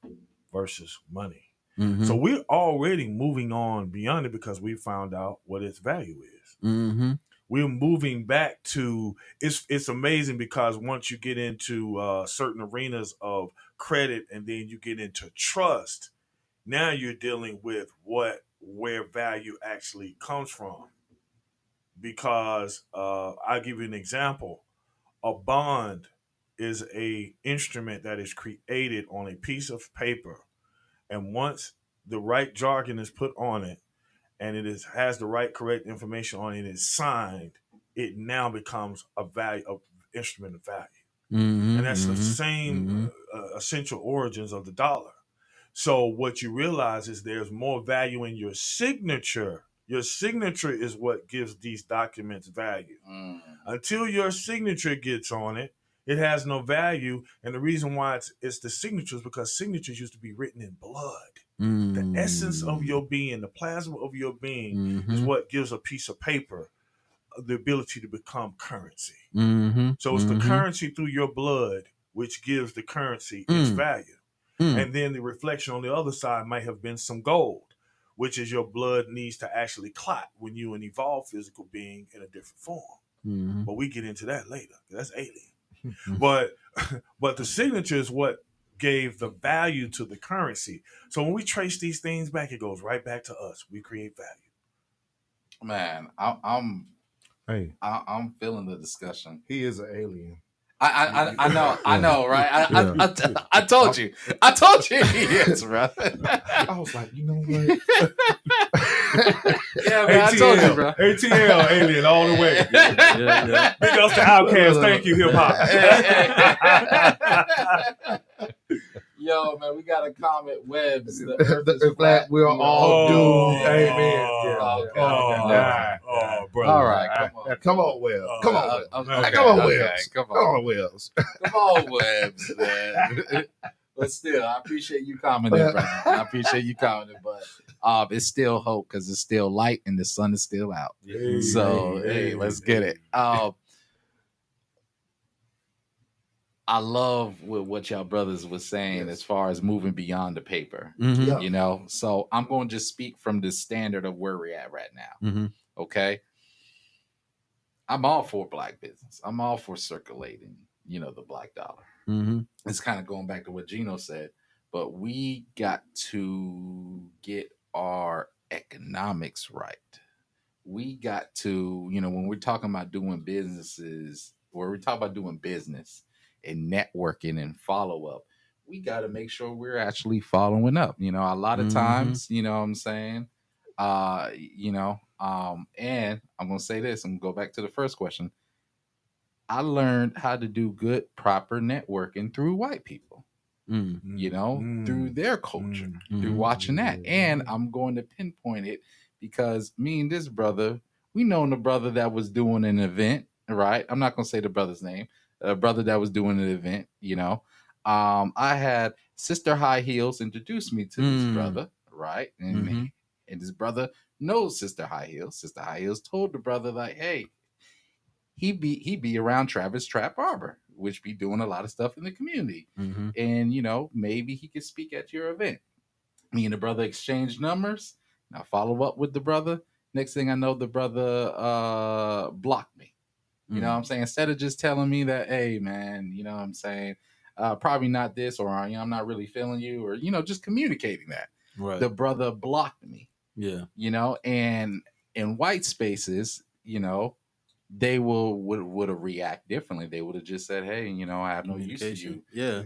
versus money. Mm-hmm. So we're already moving on beyond it because we found out what its value is. Mm-hmm. We're moving back to it's amazing because once you get into certain arenas of credit and then you get into trust, now you're dealing with where value actually comes from. Because I'll give you an example. A bond is a instrument that is created on a piece of paper, and once the right jargon is put on it and has the right correct information on it and is signed, it now becomes a value of instrument of value. Mm-hmm. And that's the same essential origins of the dollar. So what you realize is there's more value in your signature. Your signature is what gives these documents value. Until your signature gets on it, it has no value. And the reason why it's the signature is because signatures used to be written in blood. The essence of your being, the plasma of your being, is what gives a piece of paper the ability to become currency. So it's the currency through your blood which gives the currency its value. And then the reflection on the other side might have been some gold, which is your blood needs to actually clot when you an evolved physical being in a different form. But we get into that later. That's alien. But the signature is what gave the value to the currency. So when we trace these things back, it goes right back to us. We create value. Man, Hey, I'm feeling the discussion. he is an alien. I know, right? I told you he is, bro. I was like, you know what? Yeah, man, I told you, bro. ATL, alien all the way. Yeah. Big ups to Outkast. Thank you, hip hop. Yo, man, we got a comment. Webbs. The flat, we're all doomed. Amen. Brother. All right, come on. Come on, Wells. Come on, Wells. Okay, Come on, okay, Wells. come Come on, Wells. Come on, Webbs, man. But still, I appreciate you commenting, brother. I appreciate you commenting, but it's still hope because it's still light and the sun is still out. So, hey, let's get it. I love what y'all brothers was saying as far as moving beyond the paper. Mm-hmm. You know, so I'm going to just speak from the standard of where we're at right now. Mm-hmm. Okay. I'm all for black business. I'm all for circulating, the black dollar. Mm-hmm. It's kind of going back to what Gino said, but we got to get our economics right. We got to, when we're talking about doing businesses, or we're talking about doing business and networking and follow up, we got to make sure we're actually following up. A lot of times, you know what I'm saying? And I'm going to say this, I'm going to go back to the first question. I learned how to do good, proper networking through white people, through their culture, through watching that. And I'm going to pinpoint it because me and this brother, we known the brother that was doing an event, right? I'm not going to say the brother's name, a brother that was doing an event, I had Sister High Heels introduce me to this brother, right? And this brother knows Sister High Heels. Sister High Heels told the brother, like, hey, he be around Travis Trap Barber, which be doing a lot of stuff in the community. And, maybe he could speak at your event. Me and the brother exchanged numbers. Now follow up with the brother. Next thing I know, the brother blocked me. You know what I'm saying? Instead of just telling me that, hey, man, you know what I'm saying? Probably not this, or, I'm not really feeling you, or, just communicating that. Right. The brother blocked me. Yeah. And in white spaces, they would have react differently. They would have just said, hey, I have no use to you. Yeah.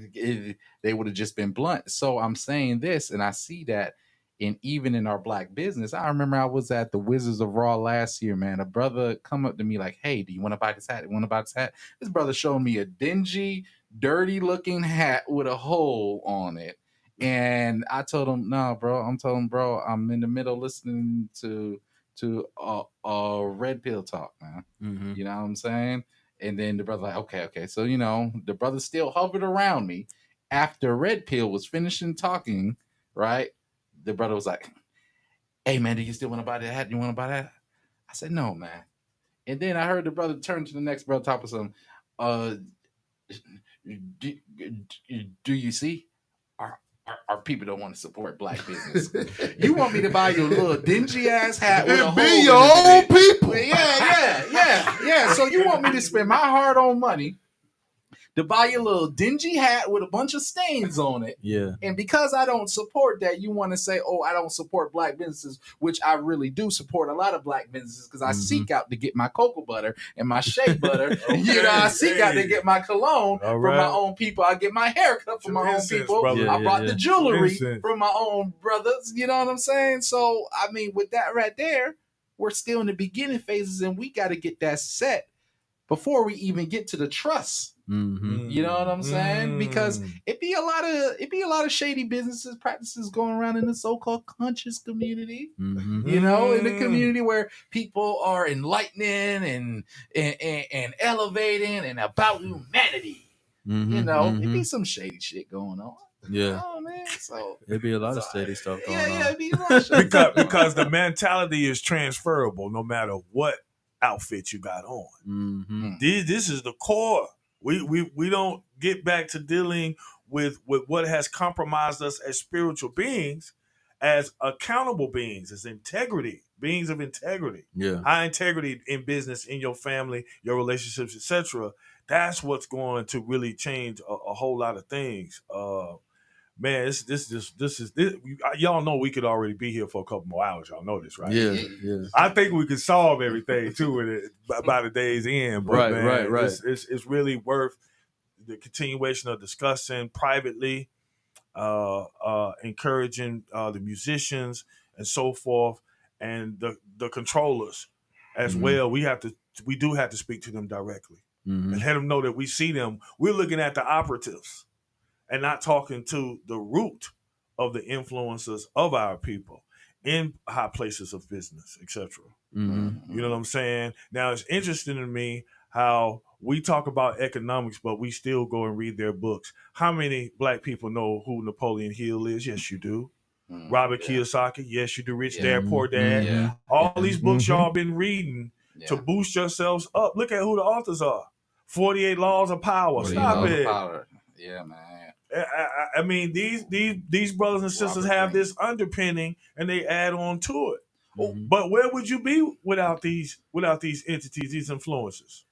They would have just been blunt. So I'm saying this, and I see that even in our black business. I remember I was at the Wizards of Raw last year, man. A brother come up to me like, hey, do you want to buy this hat? This brother showed me a dingy, dirty looking hat with a hole on it. And I told him, no, bro. Bro, I'm in the middle listening to red pill talk, man. You know what I'm saying? And then the brother like, okay. So, the brother still hovered around me. After Red Pill was finishing talking, right, the brother was like, "Hey man, do you still want to buy that hat? You want to buy that?" I said, "No, man." And then I heard the brother turn to the next brother, top of some, uh, do, do you see? Our people don't want to support black business. You want me to buy your little dingy ass hat with a hole Be in your own it? people. Yeah. So you want me to spend my hard-earned money to buy your little dingy hat with a bunch of stains on it. Yeah. And because I don't support that, you want to say, oh, I don't support black businesses, which I really do support a lot of black businesses because I seek out to get my cocoa butter and my shea butter. I seek out to get my cologne from my own people. I get my hair cut from my own people. I brought the jewelry from my own brothers. You know what I'm saying? So, I mean, with that right there, we're still in the beginning phases and we got to get that set before we even get to the trust. Mm-hmm. You know what I'm saying? Because it be a lot of shady businesses practices going around in the so-called conscious community. Mm-hmm. You know, in the community where people are enlightening and elevating and about humanity. Mm-hmm. You know, it be some shady shit going on. Yeah. Oh man, so it'd be a lot of shady stuff going on. Yeah, it'd be a lot of shady because the mentality is transferable no matter what outfit you got on. Mm-hmm. This is the core. We don't get back to dealing with what has compromised us as spiritual beings, as accountable beings, as beings of integrity. Yeah. High integrity in business, in your family, your relationships, etc. That's what's going to really change a whole lot of things. Man, this is y'all know we could already be here for a couple more hours. Y'all know this, right? Yeah. I think we could solve everything too with it by the day's end. But Right. It's really worth the continuation of discussing privately, encouraging the musicians and so forth, and the controllers as well. We do have to speak to them directly and let them know that we see them. We're looking at the operatives and not talking to the root of the influences of our people in high places of business, etc. Mm-hmm. You know what I'm saying? Now, it's interesting to me how we talk about economics, but we still go and read their books. How many black people know who Napoleon Hill is? Yes, you do. Robert Kiyosaki? Yes, you do. Rich Dad, Poor Dad. Yeah. All these books y'all been reading to boost yourselves up. Look at who the authors are. 48 Laws of Power. Stop it. Yeah, man. I mean, these brothers and sisters have this underpinning, and they add on to it. Mm-hmm. But where would you be without these entities, these influences?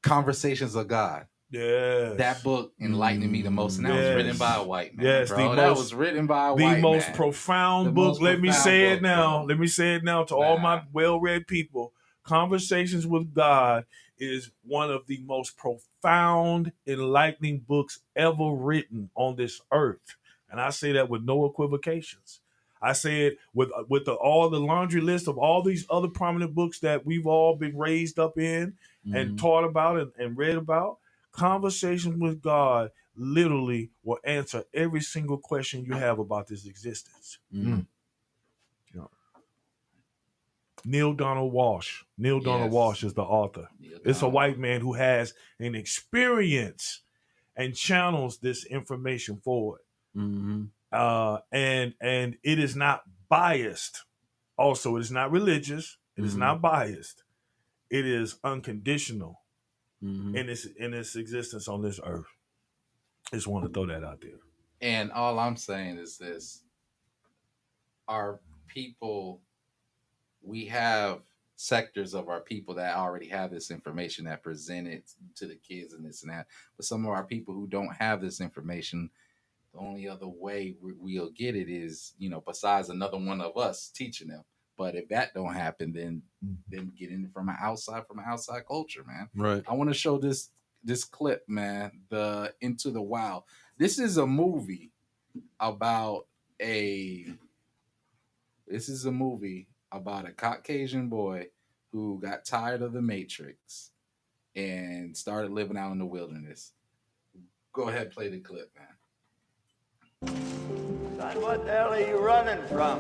Conversations of God. Yes. That book enlightened me the most, and that was written by a white man. Yes, bro. That was written by a white man. The most profound book. Let me say it now. Let me say it now to all my well-read people. Conversations with God is one of the most profound, enlightening books ever written on this earth. And I say that with no equivocations. I say it with all the laundry list of all these other prominent books that we've all been raised up in and taught about and read about. Conversations with God literally will answer every single question you have about this existence. Neil Donald Walsh. Neil Donald Walsh is the author. It's a white man who has an experience and channels this information forward. And it is not biased. Also, it is not religious. It is not biased. It is unconditional in its existence on this earth. I just want to throw that out there. And all I'm saying is this: our people, we have sectors of our people that already have this information that present it to the kids and this and that. But some of our people who don't have this information, the only other way we'll get it is, besides another one of us teaching them. But if that don't happen, then getting it from an outside culture, man. Right. I want to show this clip, man. The Into the Wild. This is a movie about a Caucasian boy who got tired of the Matrix and started living out in the wilderness. Go ahead, play the clip, man. Son, what the hell are you running from?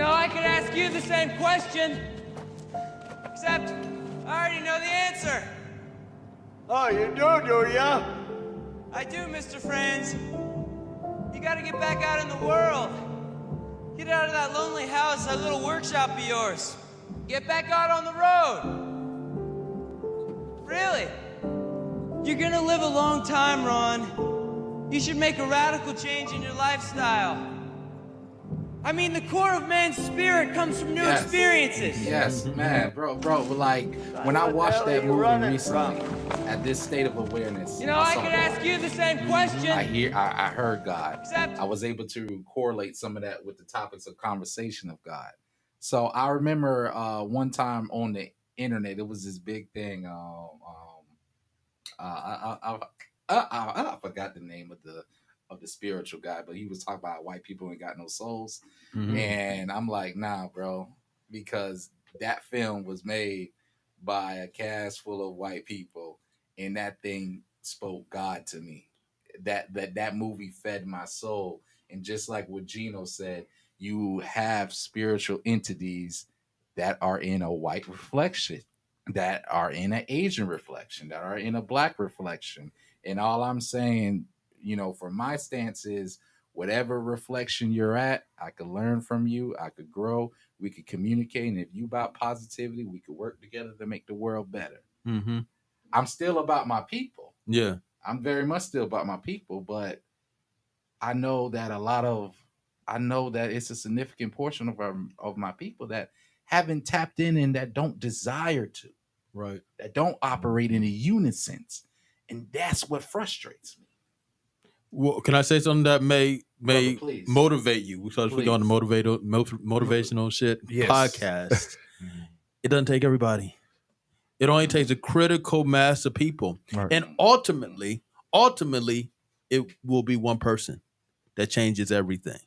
I could ask you the same question, except I already know the answer. Oh, you do ya? I do, Mr. Franz. You gotta get back out in the world. Get out of that lonely house, that little workshop of yours. Get back out on the road. Really? You're gonna live a long time, Ron. You should make a radical change in your lifestyle. I mean, the core of man's spirit comes from new experiences. Yes, man, bro. But like, when I watched that movie recently, at this state of awareness, You know, I could ask you the same question. I heard God. Except I was able to correlate some of that with the topics of conversation of God. So I remember one time on the internet, it was this big thing. I forgot the name of the spiritual guy, but he was talking about white people ain't got no souls, and I'm like, nah, bro, because that film was made by a cast full of white people, and that thing spoke God to me. That movie fed my soul, and just like what Gino said, you have spiritual entities that are in a white reflection, that are in an Asian reflection, that are in a black reflection. And all I'm saying, for my stance is whatever reflection you're at, I could learn from you, I could grow, we could communicate. And if you about positivity, we could work together to make the world better. Mm-hmm. I'm still about my people. Yeah. I'm very much still about my people, but I know that it's a significant portion of my people that haven't tapped in and that don't desire to, Right. that don't operate in a unison, and that's what frustrates me. Well, can I say something that may Brother, please. motivate you? So if we go on the motivational shit Yes. podcast, it doesn't take everybody. It only takes a critical mass of people, Right. and ultimately, it will be one person that changes everything.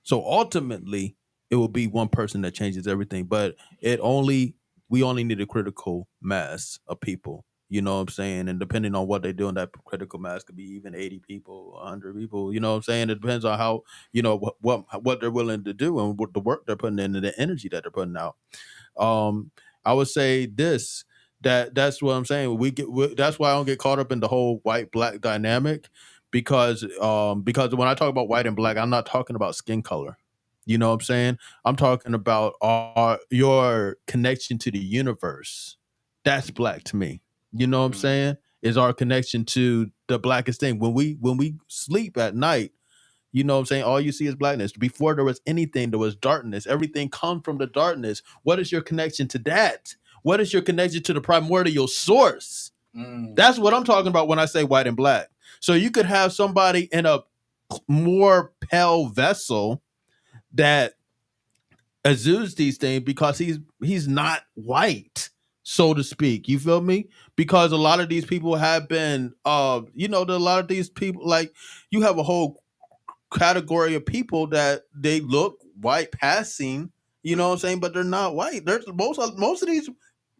So ultimately, it will be one person that changes everything. But we only need a critical mass of people. You know what I'm saying? And depending on what they do in that critical mass, could be even 80 people, 100 people. You know what I'm saying? It depends on how, what they're willing to do and what the work they're putting in and the energy that they're putting out. I would say this. That's what I'm saying. That's why I don't get caught up in the whole white black dynamic, because when I talk about white and black, I'm not talking about skin color. You know what I'm saying? I'm talking about your connection to the universe. That's black to me. You know what I'm saying? Is our connection to the blackest thing. When we sleep at night, you know what I'm saying? All you see is blackness. Before there was anything, there was darkness. Everything comes from the darkness. What is your connection to that? What is your connection to the primordial source? That's what I'm talking about when I say white and black. So you could have somebody in a more pale vessel that exudes these things because he's not white, so to speak. You feel me? Because a lot of these people have been, a lot of these people, like, you have a whole category of people that they look white passing, you know what I'm saying, but they're not white. There's most of these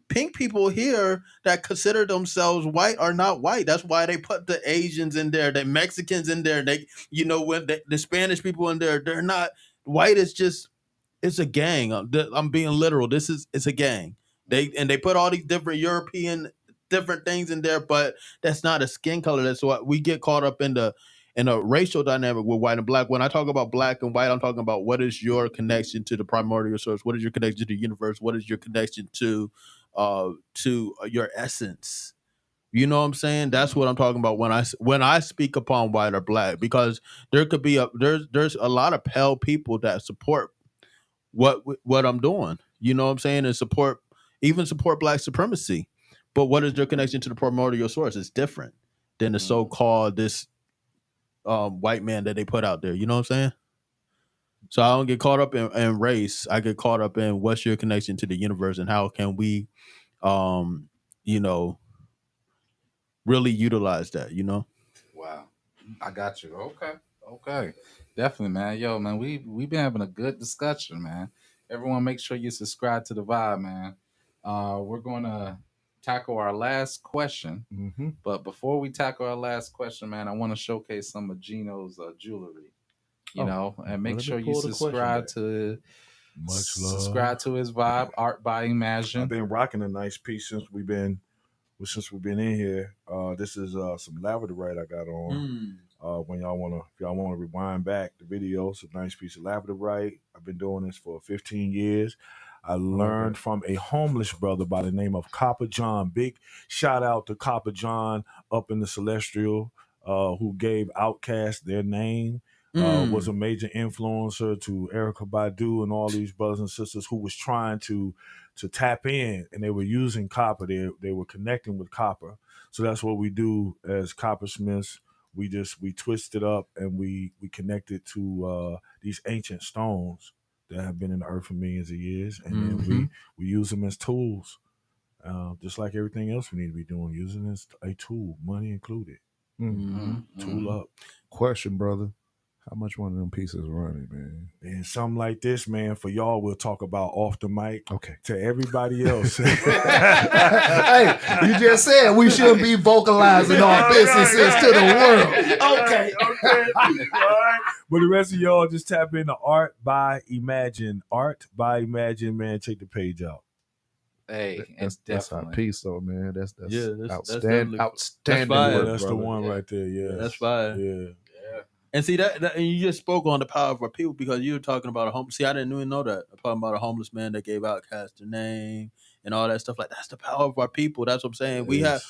pink people here that consider themselves white are not white. That's why they put the Asians in there, the Mexicans in there, they, when the Spanish people in there, they're not white. It's a gang. I'm being literal. It's a gang. They put all these different European different things in there, but that's not a skin color. That's what we get caught up in a racial dynamic with white and black. When I talk about black and white, I'm talking about what is your connection to the primordial source? What is your connection to the universe? What is your connection to your essence? You know what I'm saying? That's what I'm talking about when I speak upon white or black, because there could be there's a lot of pale people that support what I'm doing. You know what I'm saying? And support black supremacy. But what is their connection to the primordial source? It's different than the so-called this white man that they put out there. You know what I'm saying? So I don't get caught up in race. I get caught up in what's your connection to the universe and how can we, really utilize that, Wow, I got you. Okay, definitely, man. Yo, man, we been having a good discussion, man. Everyone, make sure you subscribe to the vibe, man. We're gonna tackle our last question, but before we tackle our last question, man, I want to showcase some of Gino's jewelry. And make sure you subscribe to Much love. subscribe to his vibe, Art by Imagine. I've been rocking a nice piece since we've been Well, since we've been in here, this is some labradorite I got on. Mm. When if y'all wanna rewind back the video, it's a nice piece of labradorite. I've been doing this for 15 years. I learned from a homeless brother by the name of Copper John. Big shout out to Copper John up in the Celestial, who gave Outkast their name. Was a major influencer to Erica Badu and all these brothers and sisters who was trying to tap in, and they were using copper. They were connecting with copper. So that's what we do as coppersmiths. We twist it up and we connect it to these ancient stones that have been in the earth for millions of years, and then we use them as tools, just like everything else we need to be doing, using it as a tool, money included. Tool up. Question, brother. How much one of them pieces running, man? And something like this, man, for y'all, we'll talk about off the mic. Okay. To everybody else. Hey, you just said we shouldn't be vocalizing our businesses to the world. Okay. All right. But the rest of y'all just tap into Art by Imagine. Art by Imagine, man. Check the page out. Hey, That's our piece, though, man. That's definitely- outstanding. fire. work, That's the brother. one right there. Yeah, That's fire. Yeah. And see that and you just spoke on the power of our people because you were talking about a home. See, I didn't even know that. I'm talking about a homeless man that gave Outkast their name and all that stuff. Like that's the power of our people. That's what I'm saying. Yes.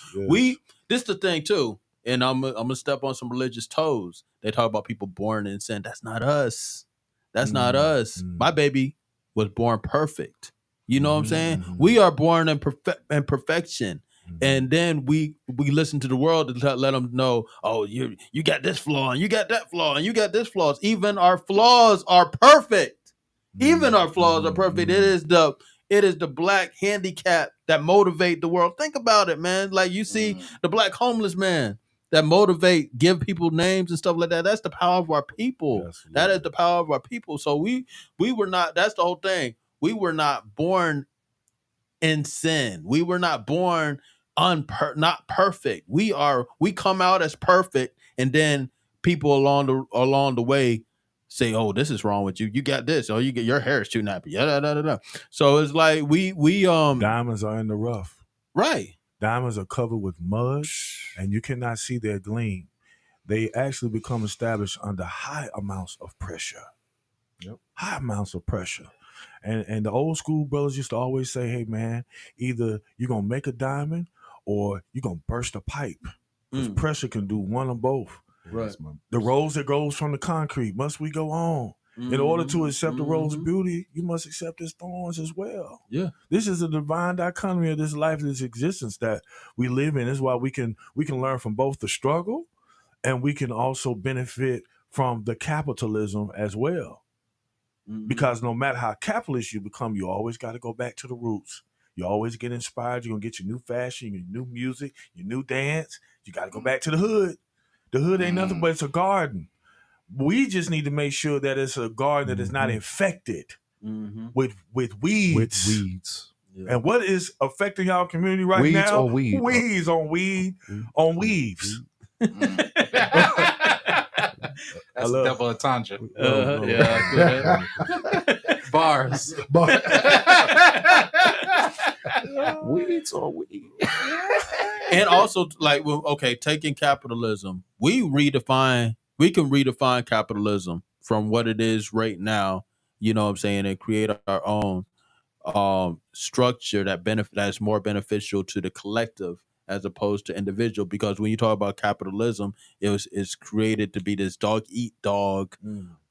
This is the thing too. And I'm gonna step on some religious toes. They talk about people born in sin. That's not us. That's not us. My baby was born perfect. You know what I'm saying? We are born in perfection. And then we listen to the world to let them know, oh, you got this flaw and you got that flaw and you got this flaws. Even our flaws are perfect. Even our flaws are perfect. It is the black handicap that motivate the world. Think about it, man. Like you see the black homeless man that motivate, give people names and stuff like that. That's the power of our people. Absolutely. That is the power of our people. So we were not. That's the whole thing. We were not born in sin. We were not born not perfect. We come out as perfect, and then people along the way say, "Oh, this is wrong with you. You got this. Oh, you get your hair is too nappy." Yeah, So it's like we diamonds are in the rough. Right. Diamonds are covered with mud, and you cannot see their gleam. They actually become established under high amounts of pressure. Yep. High amounts of pressure. And the old school brothers used to always say, hey, man, either you're going to make a diamond or you're going to burst a pipe. Because pressure can do one or both. Right. The rose that grows from the concrete, must we go on? In order to accept the rose of beauty, you must accept its thorns as well. Yeah. This is a divine dichotomy of this life, this existence that we live in. This is why we can learn from both the struggle and we can also benefit from the capitalism as well. Because no matter how capitalist you become, you always got to go back to the roots. You always get inspired. You're going to get your new fashion, your new music, your new dance. You got to go back to the hood. The hood ain't nothing but it's a garden. We just need to make sure that it's a garden that is not infected with weeds. With weeds. Yeah. And what is affecting our community right weeds now? Or weed. Weeds on weed on weaves. That's a double entendre. Yeah. Bars. Weeds or weed. And also, like, taking capitalism, we can redefine capitalism from what it is right now, you know what I'm saying, and create our own structure that's more beneficial to the collective as opposed to individual. Because when you talk about capitalism, it's created to be this dog eat dog,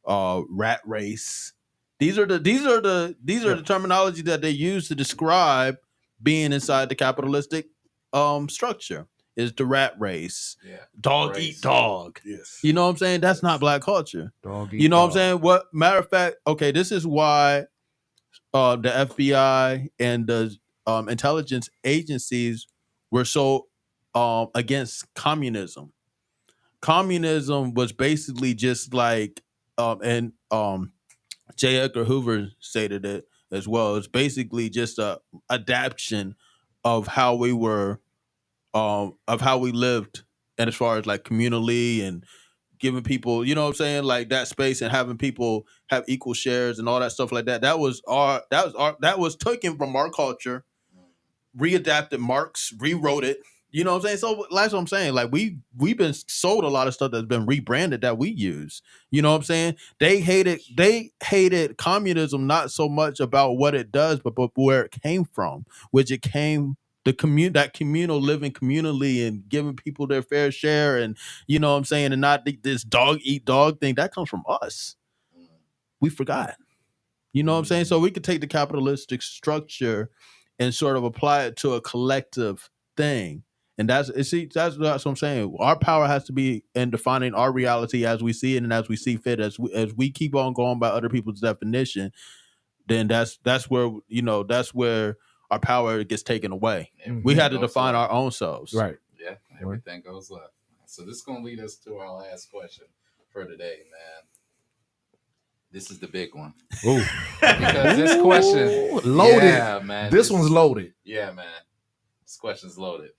rat race. These are the terminology that they use to describe being inside the capitalistic structure. Is the rat race, dog eat dog. Yes. You know what I'm saying? That's not black culture. Dog eat You know dog. what I'm saying? What matter of fact, okay, this is why the FBI and the intelligence agencies were so against communism. Communism was basically just like, and J. Edgar Hoover stated it as well. It's basically just a adaptation of how we were, of how we lived, and as far as like communally and giving people, you know what I'm saying, like that space and having people have equal shares and all that stuff like that. That was taken from our culture readapted Marx, rewrote it. You know what I'm saying? So that's what I'm saying. Like we've been sold a lot of stuff that's been rebranded that we use. You know what I'm saying? They hated communism not so much about what it does, but where it came from, which it came that communal living communally and giving people their fair share, and you know what I'm saying, and not this dog eat dog thing that comes from us. We forgot. You know what I'm saying? So we could take the capitalistic structure and sort of apply it to a collective thing. And that's what I'm saying. Our power has to be in defining our reality as we see it and as we see fit. As we keep on going by other people's definition, then that's where that's where our power gets taken away. We had to define our own selves. Right. Yeah, everything goes left. So this is gonna lead us to our last question for today, man. This is the big one. Ooh. Because this question loaded. Yeah, man. This one's loaded. Yeah, man. This question's loaded.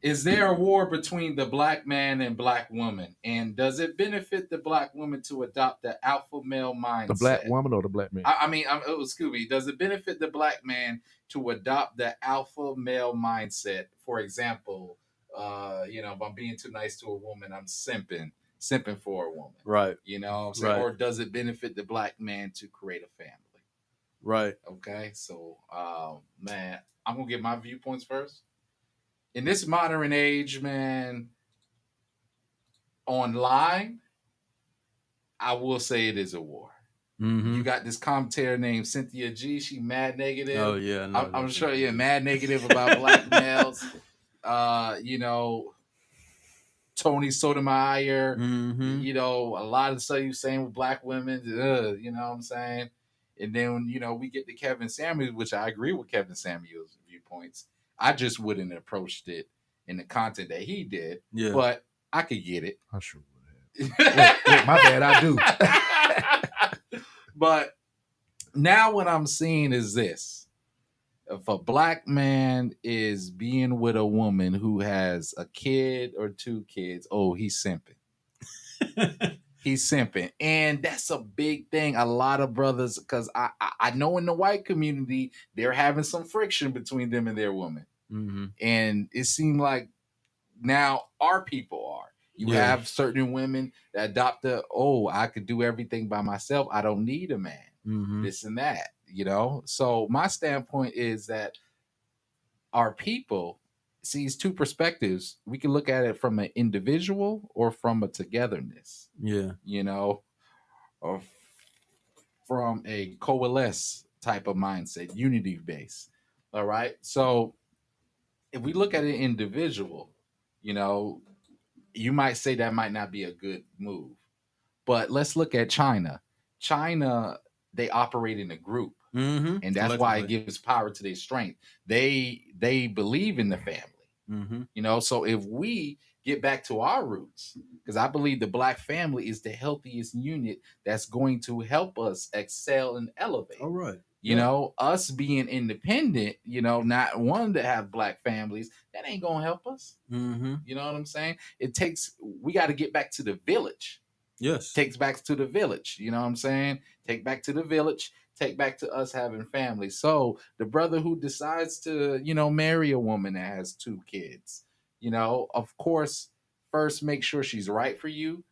Is there a war between the black man and black woman? And does it benefit the black woman to adopt the alpha male mindset? The black woman or the black man? Excuse me. Does it benefit the black man to adopt the alpha male mindset? For example, if I'm being too nice to a woman, I'm simping for a woman. Right. You know what I'm saying? Right. Or does it benefit the black man to create a family? Right. Okay. So, man, I'm going to give my viewpoints first. In this modern age, man, online, I will say it is a war. Mm-hmm. You got this commentator named Cynthia G. She mad negative. Oh, yeah. No, I'm sure you're mad negative about black males. Tony Sotomayor, mm-hmm. A lot of stuff you saying with black women, you know what I'm saying? And then, we get to Kevin Samuels, which I agree with Kevin Samuels' viewpoints. I just wouldn't have approached it in the content that he did, but I could get it. I sure would have. My bad, I do. But now what I'm seeing is this. If a black man is being with a woman who has a kid or two kids, he's simping. He's simping. And that's a big thing. A lot of brothers, because I know in the white community, they're having some friction between them and their woman. Mm-hmm. And it seemed like now our people are. You have certain women that adopt I could do everything by myself. I don't need a man. Mm-hmm. This and that, So my standpoint is that our people sees two perspectives. We can look at it from an individual or from a togetherness. Yeah. Or from a coalesce type of mindset, unity based. All right. So if we look at an individual, you might say that might not be a good move. But let's look at China. China, they operate in a group. Mm-hmm. And that's why it gives power to their strength. They believe in the family. Mm-hmm. So if we get back to our roots, because I believe the black family is the healthiest unit that's going to help us excel and elevate. All right. Us being independent, not one to have black families, that ain't gonna help us. Mm-hmm. You know what I'm saying? We got to get back to the village. Yes. Takes back to the village. You know what I'm saying? Take back to the village. Take back to us having families. So the brother who decides to, marry a woman that has two kids, of course, first make sure she's right for you.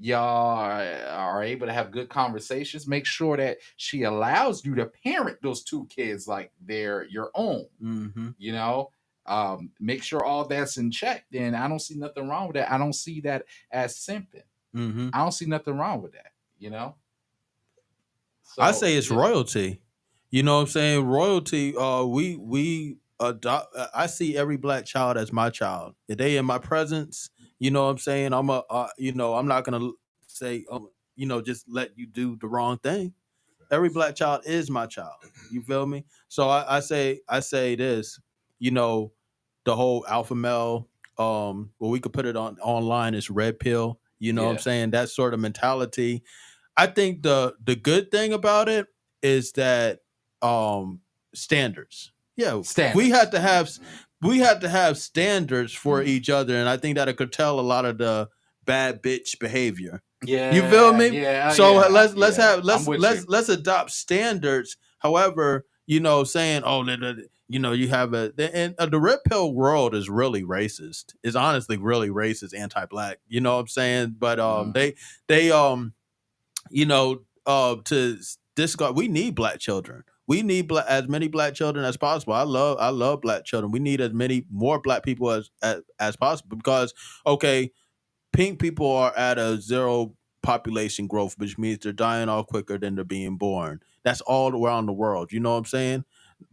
Y'all are able to have good conversations. Make sure that she allows you to parent those two kids like they're your own. Mm-hmm. Make sure all that's in check. Then I don't see nothing wrong with that. I don't see that as simping. Mm-hmm. I don't see nothing wrong with that. So, I say it's royalty. You know what I'm saying? Royalty. We adopt. I see every black child as my child. If they in my presence, you know what I'm saying? I'm not gonna say, just let you do the wrong thing. Every black child is my child. You feel me? So I say this. The whole alpha male. We could put it online as red pill. You know what I'm saying? That sort of mentality. I think the good thing about it is that standards. Yeah, standards. We had to have standards for each other, and I think that it could tell a lot of the bad bitch behavior. Yeah, you feel me? Yeah. So let's adopt standards. However, saying you have the red pill world is really racist. Is honestly really racist, anti-black. You know what I'm saying? But they to discard. We need black children. We need as many black children as possible. I love black children. We need as many more black people as possible because okay, pink people are at a zero population growth, which means they're dying off quicker than they're being born. That's all around the world. You know what I'm saying?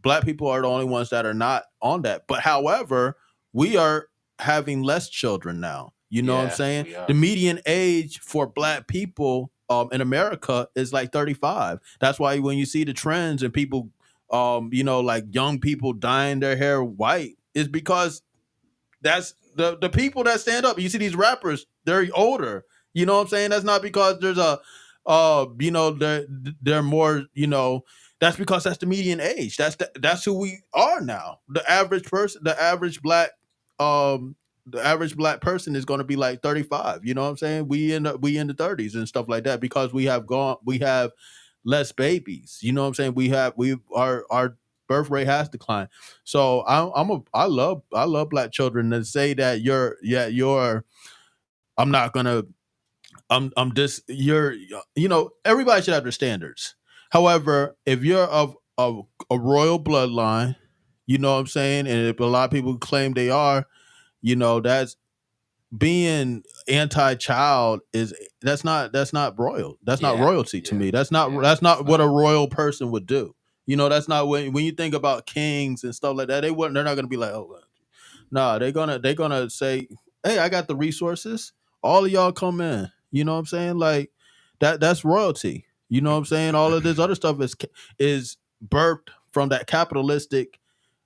Black people are the only ones that are not on that. But however, we are having less children now. You know what I'm Yeah, saying? we are. The median age for black people in America is like 35. That's why when you see the trends and people like young people dyeing their hair white, is because that's the people that stand up. You see these rappers, they're older. You know what I'm saying? That's not because there's a they're more, that's because that's the median age. That's who we are now. The average person, the average black person is going to be like 35. You know what I'm saying? We in the 30s and stuff like that because we have less babies. You know what I'm saying? Our birth rate has declined. So I love black children. And say that I'm not gonna I'm just you're everybody should have their standards. However, if you're of a royal bloodline, you know what I'm saying, and if a lot of people claim they are, that's being anti-child that's not royal. That's not Yeah, royalty to yeah, me. That's not yeah. that's It's not what a not. royal person would do. That's not when you think about kings and stuff like that. They're not gonna be like, oh, nah, they're gonna say, hey, I got the resources. All of y'all come in. You know what I'm saying? Like that's royalty. You know what I'm saying? All of this other stuff is birthed from that capitalistic.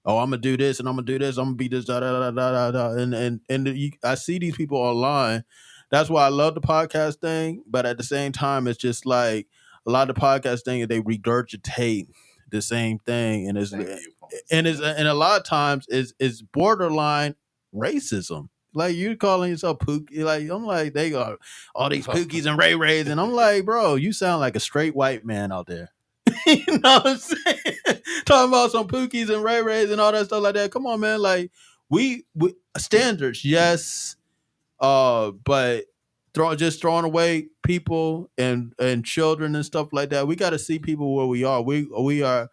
Oh, I'm gonna do this and I'm gonna do this. I'm gonna be this da da da da da da. I see these people online. That's why I love the podcast thing. But at the same time, it's just like a lot of the podcast thing. They regurgitate the same thing, and Same viewpoints. and a lot of times is borderline racism. Like you calling yourself Pookie, like I'm like they are all these Pookies and Ray Rays, and I'm like, bro, you sound like a straight white man out there. You know what I'm saying? Talking about some Pookies and Ray Rays and all that stuff like that. Come on, man. Like we standards, yes, but throwing away people and children and stuff like that. We got to see people where we are. We are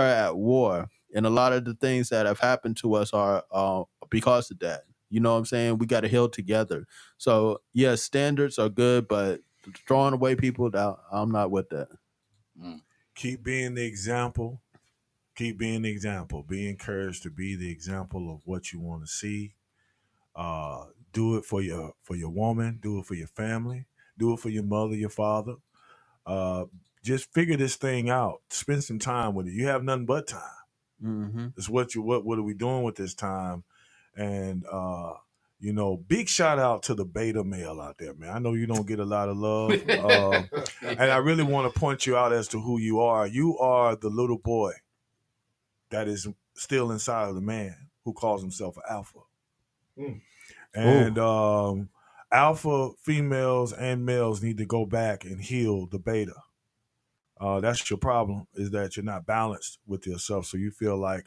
at war, and a lot of the things that have happened to us are because of that. You know what I'm saying? We got to heal together. So yes, standards are good, but throwing away people, I'm not with that. Mm. Keep being the example. Keep being the example. Be encouraged to be the example of what you want to see. Do it for your woman. Do it for your family. Do it for your mother, your father. Uh, just figure this thing out. Spend some time with it. You have nothing but time. Mm-hmm. It's what are we doing with this time? And big shout out to the beta male out there, man. I know you don't get a lot of love, and I really want to point you out as to who you are. You are the little boy that is still inside of the man who calls himself an alpha. Mm. And alpha females and males need to go back and heal the beta. That's your problem, is that you're not balanced with yourself. So you feel like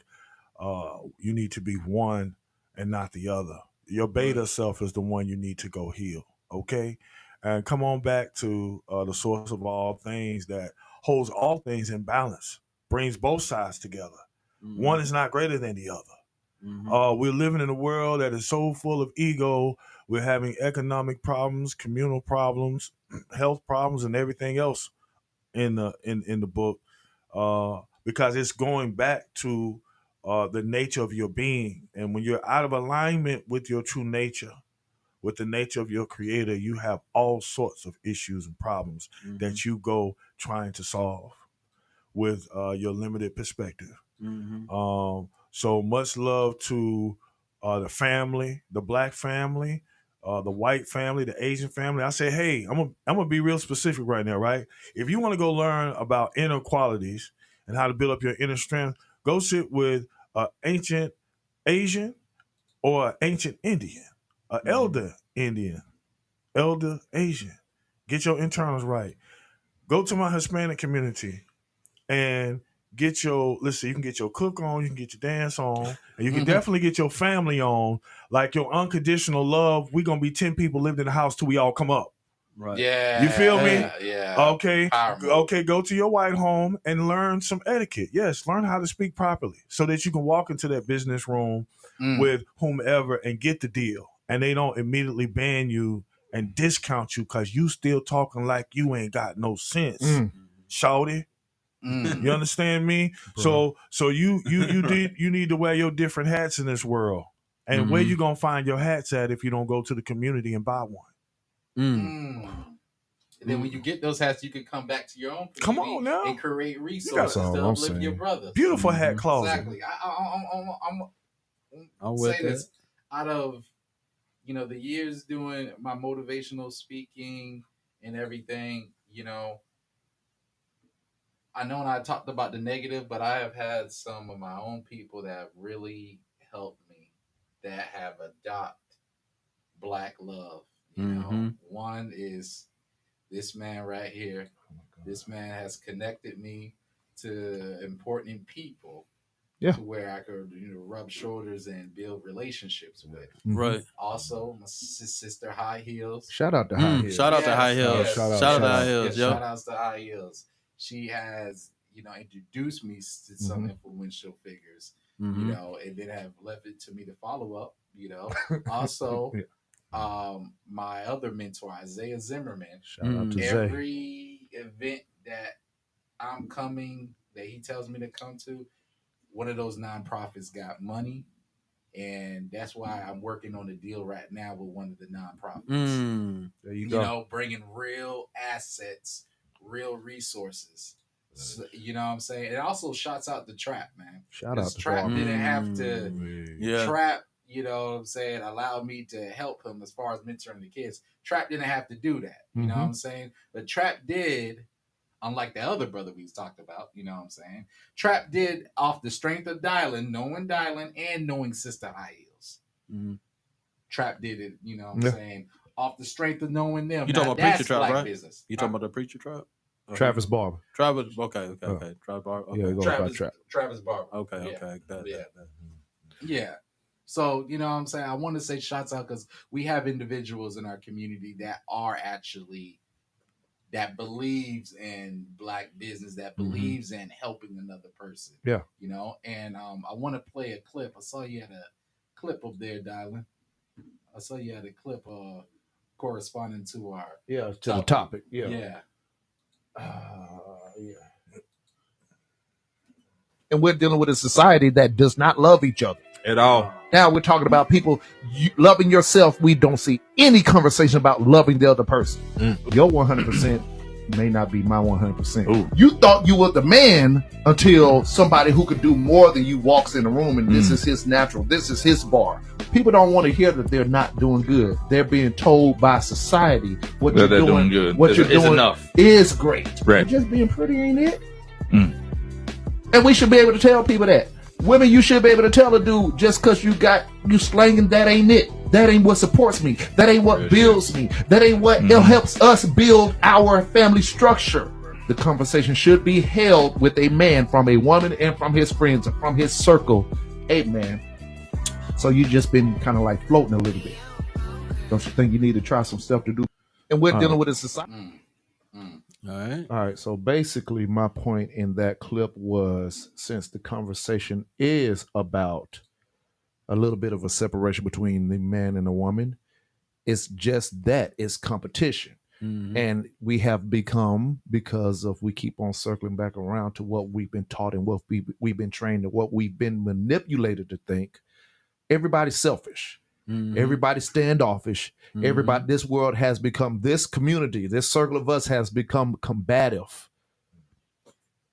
you need to be one and not the other. Your beta self is the one you need to go heal. Okay. And come on back to the source of all things that holds all things in balance, brings both sides together. Mm-hmm. One is not greater than the other. Mm-hmm. We're living in a world that is so full of ego. We're having economic problems, communal problems, health problems, and everything else in the book, because it's going back to the nature of your being. And when you're out of alignment with your true nature, with the nature of your creator, you have all sorts of issues and problems that you go trying to solve with your limited perspective. Mm-hmm. So much love to the family, the black family, the white family, the Asian family. I say, hey, I'm gonna be real specific right now, right? If you want to go learn about inner qualities and how to build up your inner strength, go sit with an ancient Asian or an ancient Indian, an elder Indian, elder Asian. Get your internals right. Go to my Hispanic community and get your listen. You can get your cook on. You can get your dance on, and you can definitely get your family on. Like your unconditional love. We're gonna be 10 people living in the house till we all come up. Right. Yeah. You feel me? Yeah. Okay. Power move. Okay. Go to your white home and learn some etiquette. Yes, learn how to speak properly so that you can walk into that business room with whomever and get the deal, and they don't immediately ban you and discount you because you still talking like you ain't got no sense, shawty. You understand me? Bro. So you need to wear your different hats in this world. And where you gonna find your hats at if you don't go to the community and buy one? And then when you get those hats, you can come back to your own community. Come on now. And create resources all to I'm uplift saying. your brothers. Beautiful hat closet. Exactly. I'm with say this out of the years doing my motivational speaking and everything. I know I talked about the negative, but I have had some of my own people that have really helped me that have adopted Black love. One is this man right here. This man has connected me to important people to where I could rub shoulders and build relationships with. Right. Also, my sister High Heels. Shout out to High Heels. Shout out to High Heels. Yes. Shout out to High Heels. Shout outs to High Heels. She has introduced me to some influential figures. And then have left it to me to follow up. Also. My other mentor, Isaiah Zimmerman. Shout out to Zay. Every event that I'm coming, that he tells me to come to, one of those nonprofits got money, and that's why I'm working on a deal right now with one of the nonprofits. There you go. Bringing real assets, real resources. So, you know what I'm saying? It also shouts out the Trap, man. Shout out to Trap didn't have to Trap. You know what I'm saying? Allowed me to help him as far as mentoring the kids. Trap didn't have to do that. You know what I'm saying? But Trap did, unlike the other brother we talked about, you know what I'm saying? Trap did off the strength of knowing Dylan and knowing Sister High Heels. Trap did it, you know what I'm saying? Off the strength of knowing them. You talking about Preacher Trap, right? Business. You talking about the Preacher Trap? Travis Barber. Travis, okay. Travis Barber. Okay. Yeah, go by Trap. Travis Barber. Okay. Yeah. So, you know what I'm saying? I want to say shouts out because we have individuals in our community that are actually, that believes in Black business, that believes in helping another person. Yeah. And I want to play a clip. I saw you had a clip up there, Dylan. I saw you had a clip corresponding to our the topic. Yeah. And we're dealing with a society that does not love each other at all. Now we're talking about people loving yourself. We don't see any conversation about loving the other person. Your 100% may not be my 100%. Ooh. You thought you were the man until somebody who could do more than you walks in the room, and this is his natural. This is his bar. People don't want to hear that they're not doing good. They're being told by society what you're doing good. What you're doing enough. Is great. Right. You're just being pretty, ain't it? And we should be able to tell people that. Women, you should be able to tell a dude just because you slanging, that ain't it. That ain't what supports me. That ain't what builds me. That ain't what helps us build our family structure. The conversation should be held with a man from a woman and from his friends and from his circle. Hey, man. So you just been kind of like floating a little bit. Don't you think you need to try some stuff to do? And we're dealing with a society. All right. So basically, my point in that clip was, since the conversation is about a little bit of a separation between the man and the woman, it's just that it's competition. And we have become, because of, we keep on circling back around to what we've been taught and what we've been trained and what we've been manipulated to think. Everybody's selfish. Everybody's standoffish. Everybody, this world has become, this community, this circle of us has become combative.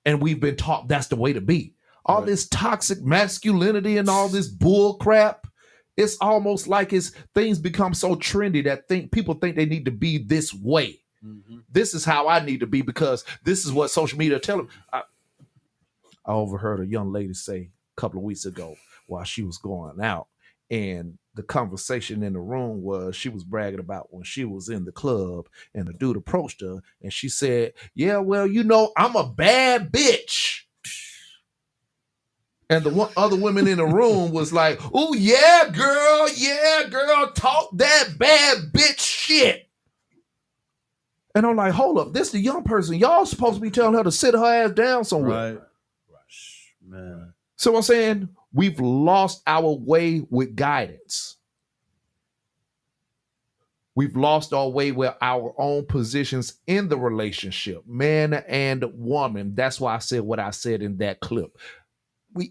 And we've been taught that's the way to be. All this toxic masculinity and all this bull crap, it's almost like things become so trendy that people think they need to be this way. This is how I need to be because this is what social media tell them. I overheard a young lady say a couple of weeks ago while she was going out, and the conversation in the room was, she was bragging about when she was in the club and the dude approached her and she said, yeah, well, I'm a bad bitch. And the other women in the room was like, oh, yeah, girl, talk that bad bitch shit. And I'm like, hold up, this is the young person. Y'all supposed to be telling her to sit her ass down somewhere. Right. Man. So I'm saying we've lost our way with guidance. We've lost our way with our own positions in the relationship, man and woman. That's why I said what I said in that clip.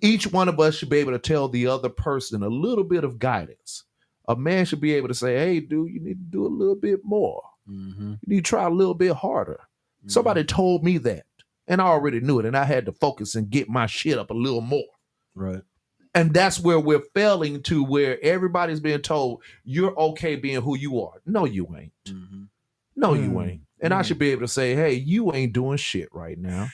Each one of us should be able to tell the other person a little bit of guidance. A man should be able to say, hey, dude, you need to do a little bit more. Mm-hmm. You need to try a little bit harder. Mm-hmm. Somebody told me that, and I already knew it, and I had to focus and get my shit up a little more. Right. And that's where we're failing to, where everybody's being told, you're okay being who you are. No, you ain't. Mm-hmm. No, you ain't. And I should be able to say, hey, you ain't doing shit right now.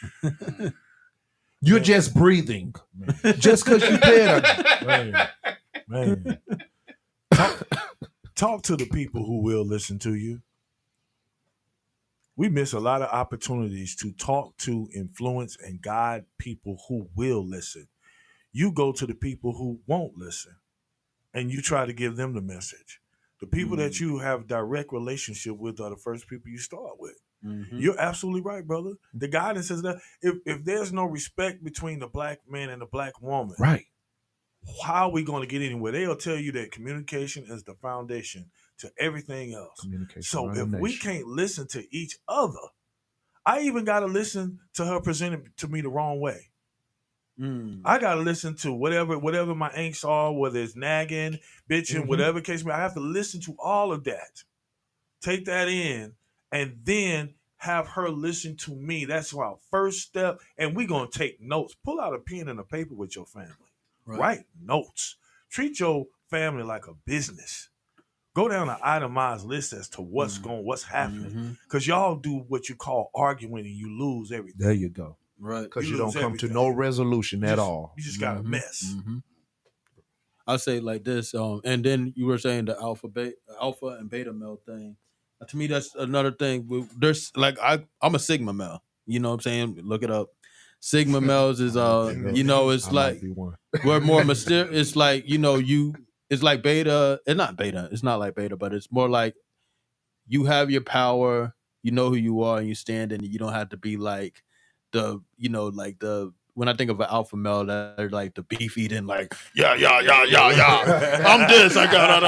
You're just breathing. Man. Just because you paid a... Man. Talk to the people who will listen to you. We miss a lot of opportunities to talk to, influence, and guide people who will listen. You go to the people who won't listen, and you try to give them the message. The people that you have direct relationship with are the first people you start with. Mm-hmm. You're absolutely right, brother. The guidance says that if there's no respect between the black man and the black woman, right? How are we going to get anywhere? They'll tell you that communication is the foundation to everything else. So if we can't listen to each other, I even got to listen to her presenting to me the wrong way. I got to listen to whatever my angst are, whether it's nagging, bitching, whatever case may. I have to listen to all of that, take that in, and then have her listen to me. That's our first step. And we're going to take notes. Pull out a pen and a paper with your family. Right. Write notes. Treat your family like a business. Go down an itemized list as to what's happening. Because y'all do what you call arguing and you lose everything. There you go. Right. Because you don't come to no resolution at all. You just got a mess. I'll say it like this. And then you were saying the alpha and beta male thing. To me, that's another thing. There's like I'm a sigma male. You know what I'm saying? Look it up. Sigma males is it's like we're more mysterious. It's like it's like beta. It's not beta. It's not like beta, but it's more like you have your power. You know who you are, and you stand in it. You don't have to be like when I think of an alpha male, they're like the beef eating, like, yeah. I'm this, I got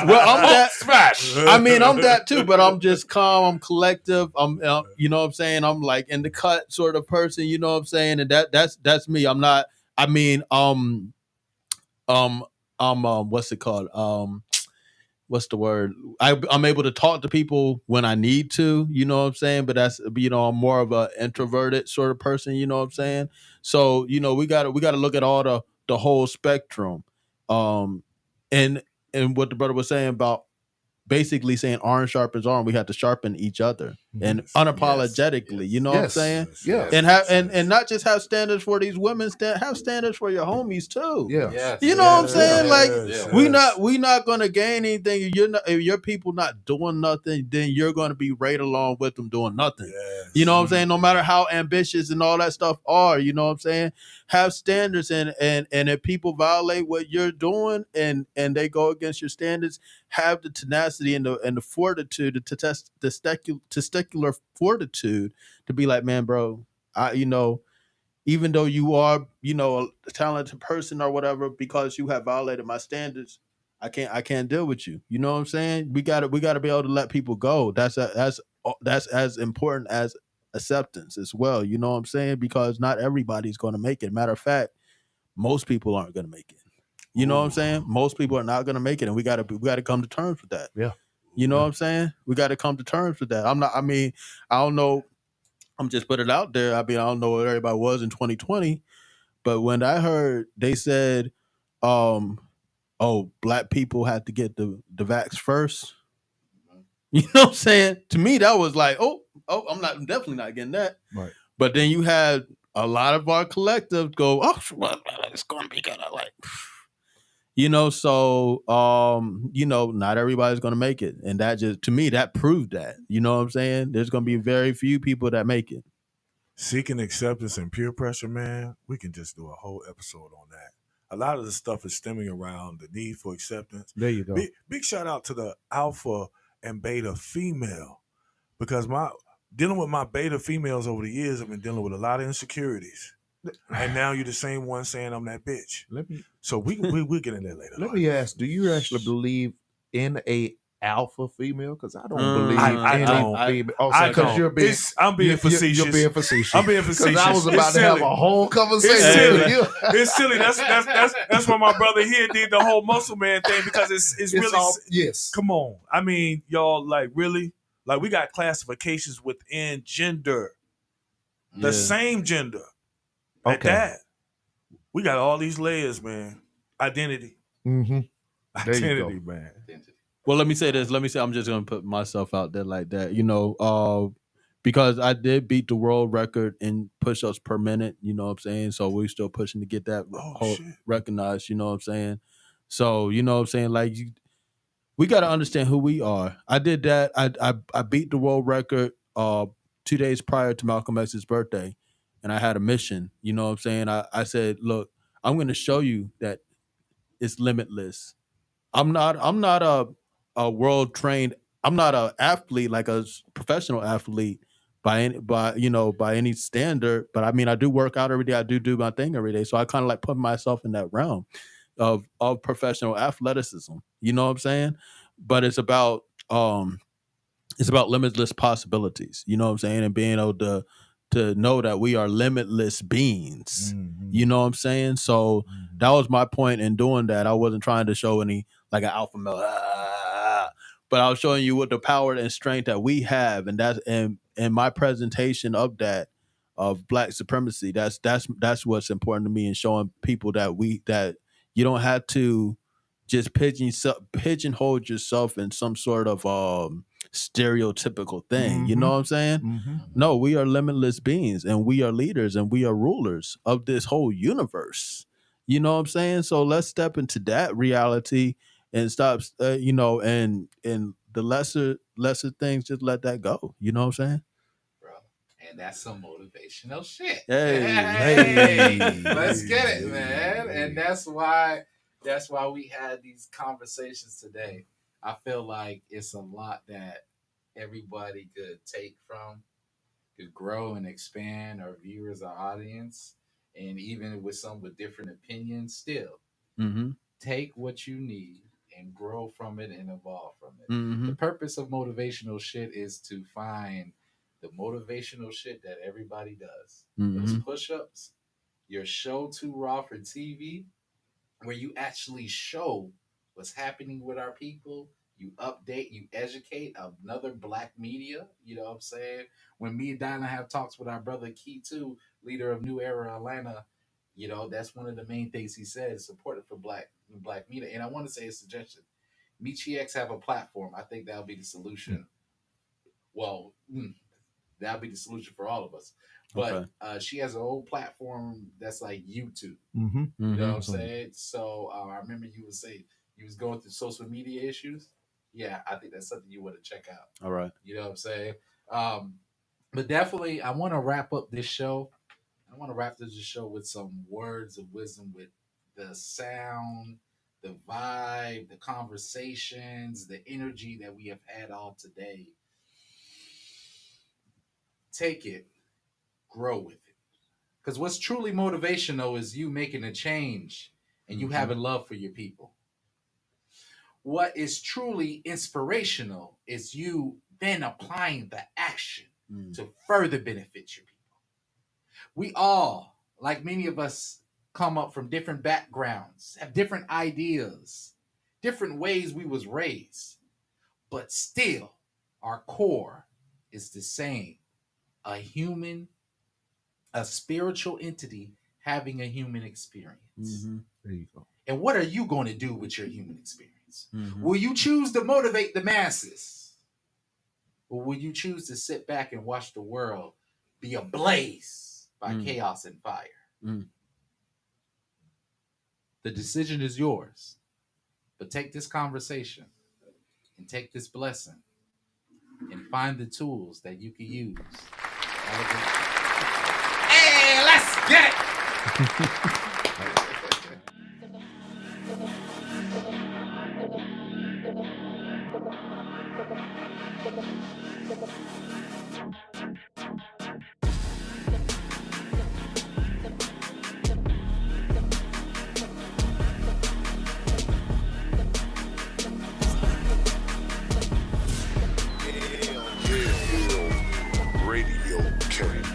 Well, I'm that. Smash. I mean, I'm that too, but I'm just calm, I'm collective. I'm you know what I'm saying? I'm like in the cut sort of person, you know what I'm saying? And that's me. I'm not, I mean, what's it called? What's the word? I'm able to talk to people when I need to, you know what I'm saying? But that's, I'm more of an introverted sort of person, you know what I'm saying? So, we gotta look at all the whole spectrum. And what the brother was saying about basically saying iron sharpens iron, we have to sharpen each other and unapologetically, you know what I'm saying? And not just have standards for these women, have standards for your homies too. You know what I'm saying? We not gonna gain anything. If your people not doing nothing, then you're gonna be right along with them doing nothing. You know what I'm saying? No matter how ambitious and all that stuff are, you know what I'm saying? Have standards, and if people violate what you're doing and they go against your standards, have the tenacity and the fortitude to test the testicular fortitude to be like, man, bro, even though you are, a talented person or whatever, because you have violated my standards, I can't deal with you. You know what I'm saying? We gotta be able to let people go. That's as important as acceptance as well. You know what I'm saying? Because not everybody's going to make it. Matter of fact, most people aren't going to make it. You know what I'm saying? Most people are not going to make it, and we got to come to terms with that. Yeah. You know what I'm saying? We got to come to terms with that. I don't know. I'm just putting it out there. I don't know what everybody was in 2020, but when I heard they said, black people have to get the vax first. You know what I'm saying? To me, that was like, I'm definitely not getting that. Right. But then you had a lot of our collective go, it's going to be kind of like, so, not everybody's going to make it. And that just, to me, that proved that, you know what I'm saying? There's going to be very few people that make it. seeking acceptance and peer pressure, man, we can just do a whole episode on that. A lot of the stuff is stemming around the need for acceptance. There you go. Big shout out to the alpha and beta female, because my dealing with my beta females over the years, I've been dealing with a lot of insecurities. And now you're the same one saying I'm that bitch. So we'll get in there later. Let me ask: do you actually believe in a alpha female? Because I don't believe I in don't. a female. Because I'm being facetious. You're being facetious. I'm being facetious. Because I was about to have a whole conversation It's with you. It's silly. That's why my brother here did the whole muscle man thing, because it's really all, yes. Come on, I mean, y'all, like, really, like, we got classifications within gender, the same gender. At that, we got all these layers, man. Identity. Mm-hmm. Identity, man. Well, let me say this. I'm just going to put myself out there like that, because I did beat the world record in push-ups per minute, you know what I'm saying? So we're still pushing to get that recognized, you know what I'm saying? So, you know what I'm saying? Like, we got to understand who we are. I did that. I beat the world record 2 days prior to Malcolm X's birthday, and I had a mission, you know what I'm saying? I said, look, I'm going to show you that it's limitless. I'm not a world trained. I'm not an athlete, like a professional athlete by any standard. But I mean, I do work out every day. I do my thing every day. So I kind of like put myself in that realm of professional athleticism. You know what I'm saying? But it's about limitless possibilities. You know what I'm saying? And being able to know that we are limitless beings. Mm-hmm. You know what I'm saying? So that was my point in doing that. I wasn't trying to show any like an alpha male, but I was showing you what the power and strength that we have, and that's and my presentation of that, of Black supremacy. That's what's important to me, and showing people that you don't have to just pigeonhole yourself in some sort of stereotypical thing. Mm-hmm. You know what I'm saying? Mm-hmm. No, we are limitless beings, and we are leaders, and we are rulers of this whole universe. You know what I'm saying? So let's step into that reality and stop, and the lesser things, just let that go. You know what I'm saying? Bro. And that's some motivational shit. Hey. Let's get it, man. And that's why we had these conversations today. I feel like it's a lot that everybody could take from, could grow and expand our viewers, our audience, and even with some with different opinions, still take what you need and grow from it and evolve from it. Mm-hmm. The purpose of motivational shit is to find the motivational shit that everybody does. Those push-ups, your show too raw for TV, where you actually show what's happening with our people. You update, you educate another Black media. You know what I'm saying? When me and Dinah have talks with our brother Key too, leader of New Era Atlanta, that's one of the main things he says, supported for Black media. And I want to say a suggestion. Michi X have a platform. I think that'll be the solution. Well, that'll be the solution for all of us. But she has an old platform that's like YouTube. Mm-hmm. You know what I'm saying? So I remember you would say you was going through social media issues. Yeah, I think that's something you want to check out. All right. You know what I'm saying? But definitely, I want to wrap up this show. I want to wrap this show with some words of wisdom, with the sound, the vibe, the conversations, the energy that we have had all today. Take it, grow with it. Because what's truly motivational is you making a change and you having love for your people. What is truly inspirational is you then applying the action to further benefit your people. We all, like many of us, come up from different backgrounds, have different ideas, different ways we was raised, but still our core is the same. A human, a spiritual entity having a human experience. There you go. And what are you going to do with your human experience? Will you choose to motivate the masses? Or will you choose to sit back and watch the world be ablaze by chaos and fire? The decision is yours. But take this conversation and take this blessing and find the tools that you can use. Get it. Radiocast.